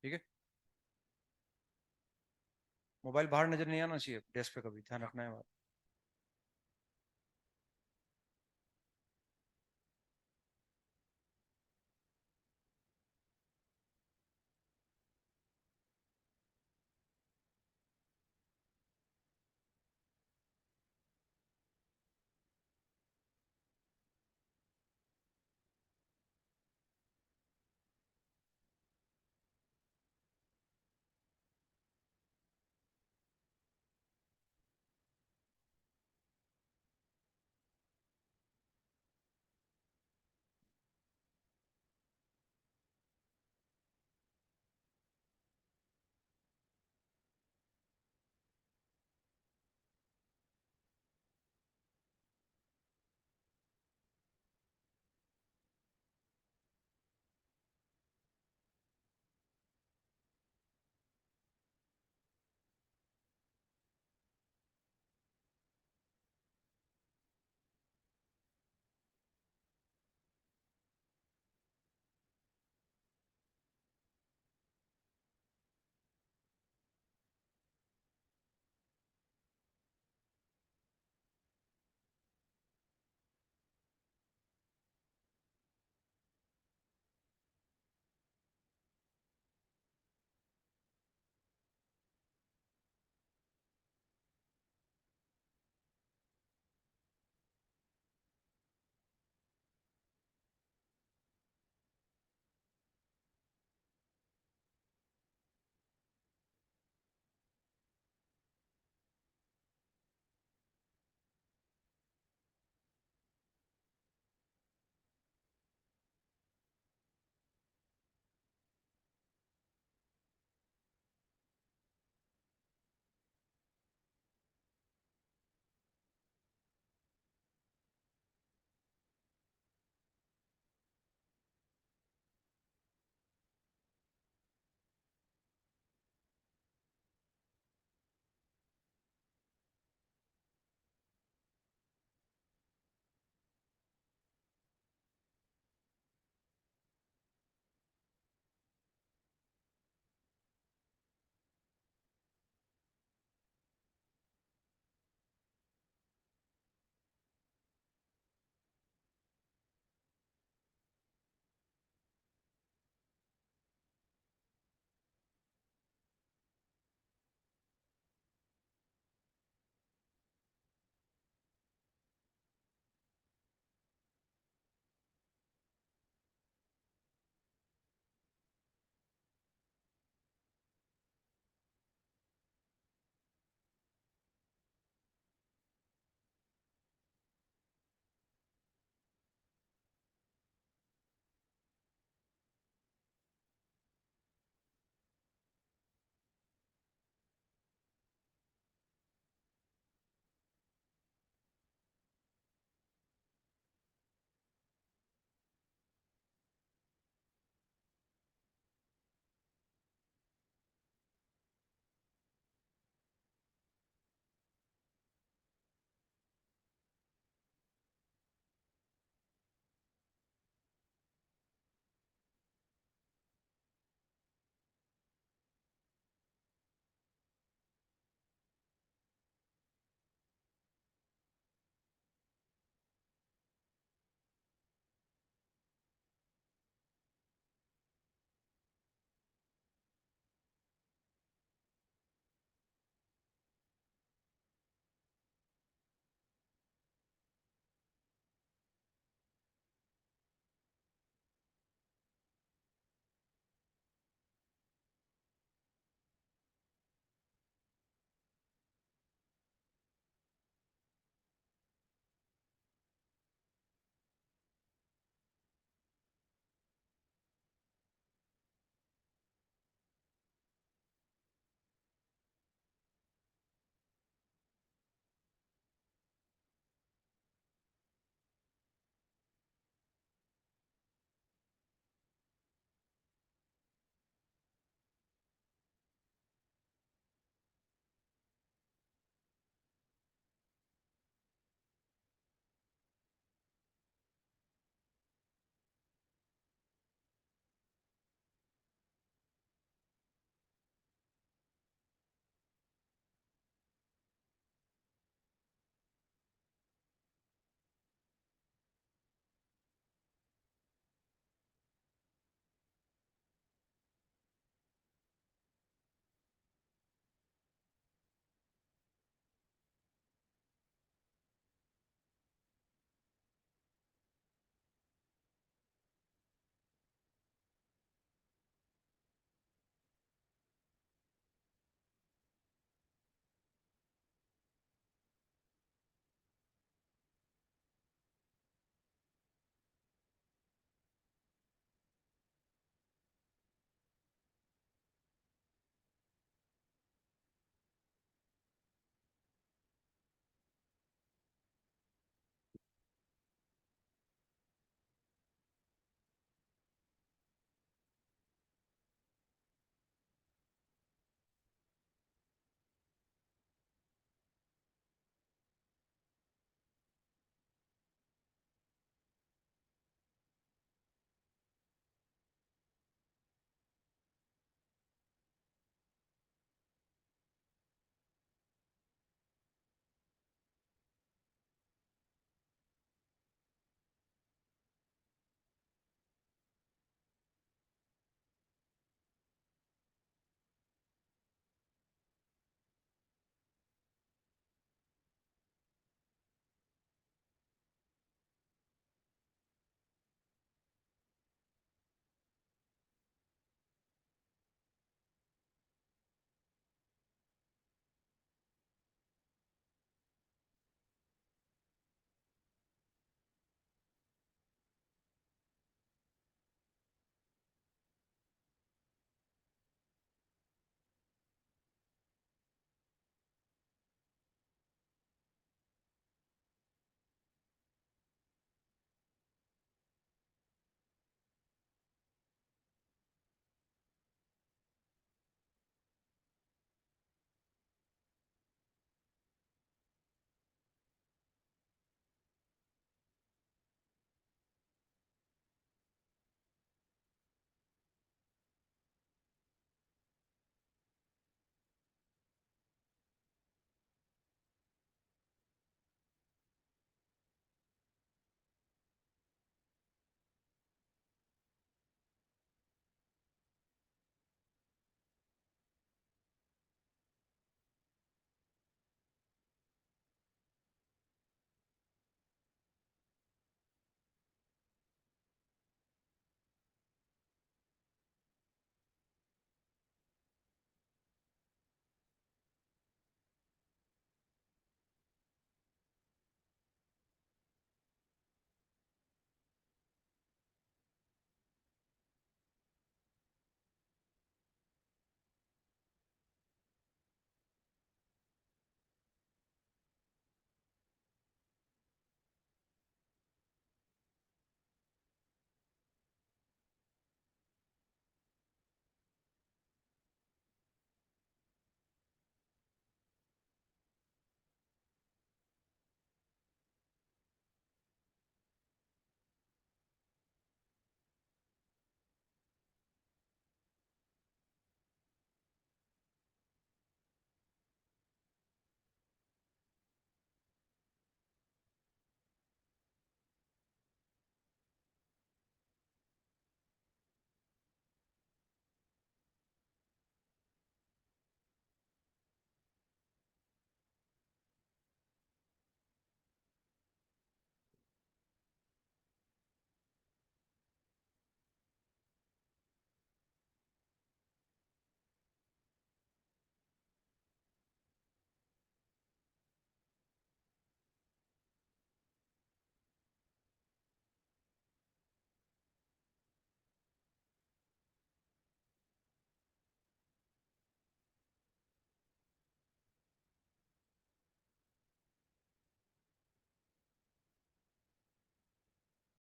ठीक है। मोबाइल बाहर नजर नहीं आना चाहिए डेस्क पे, कभी ध्यान रखना है बात।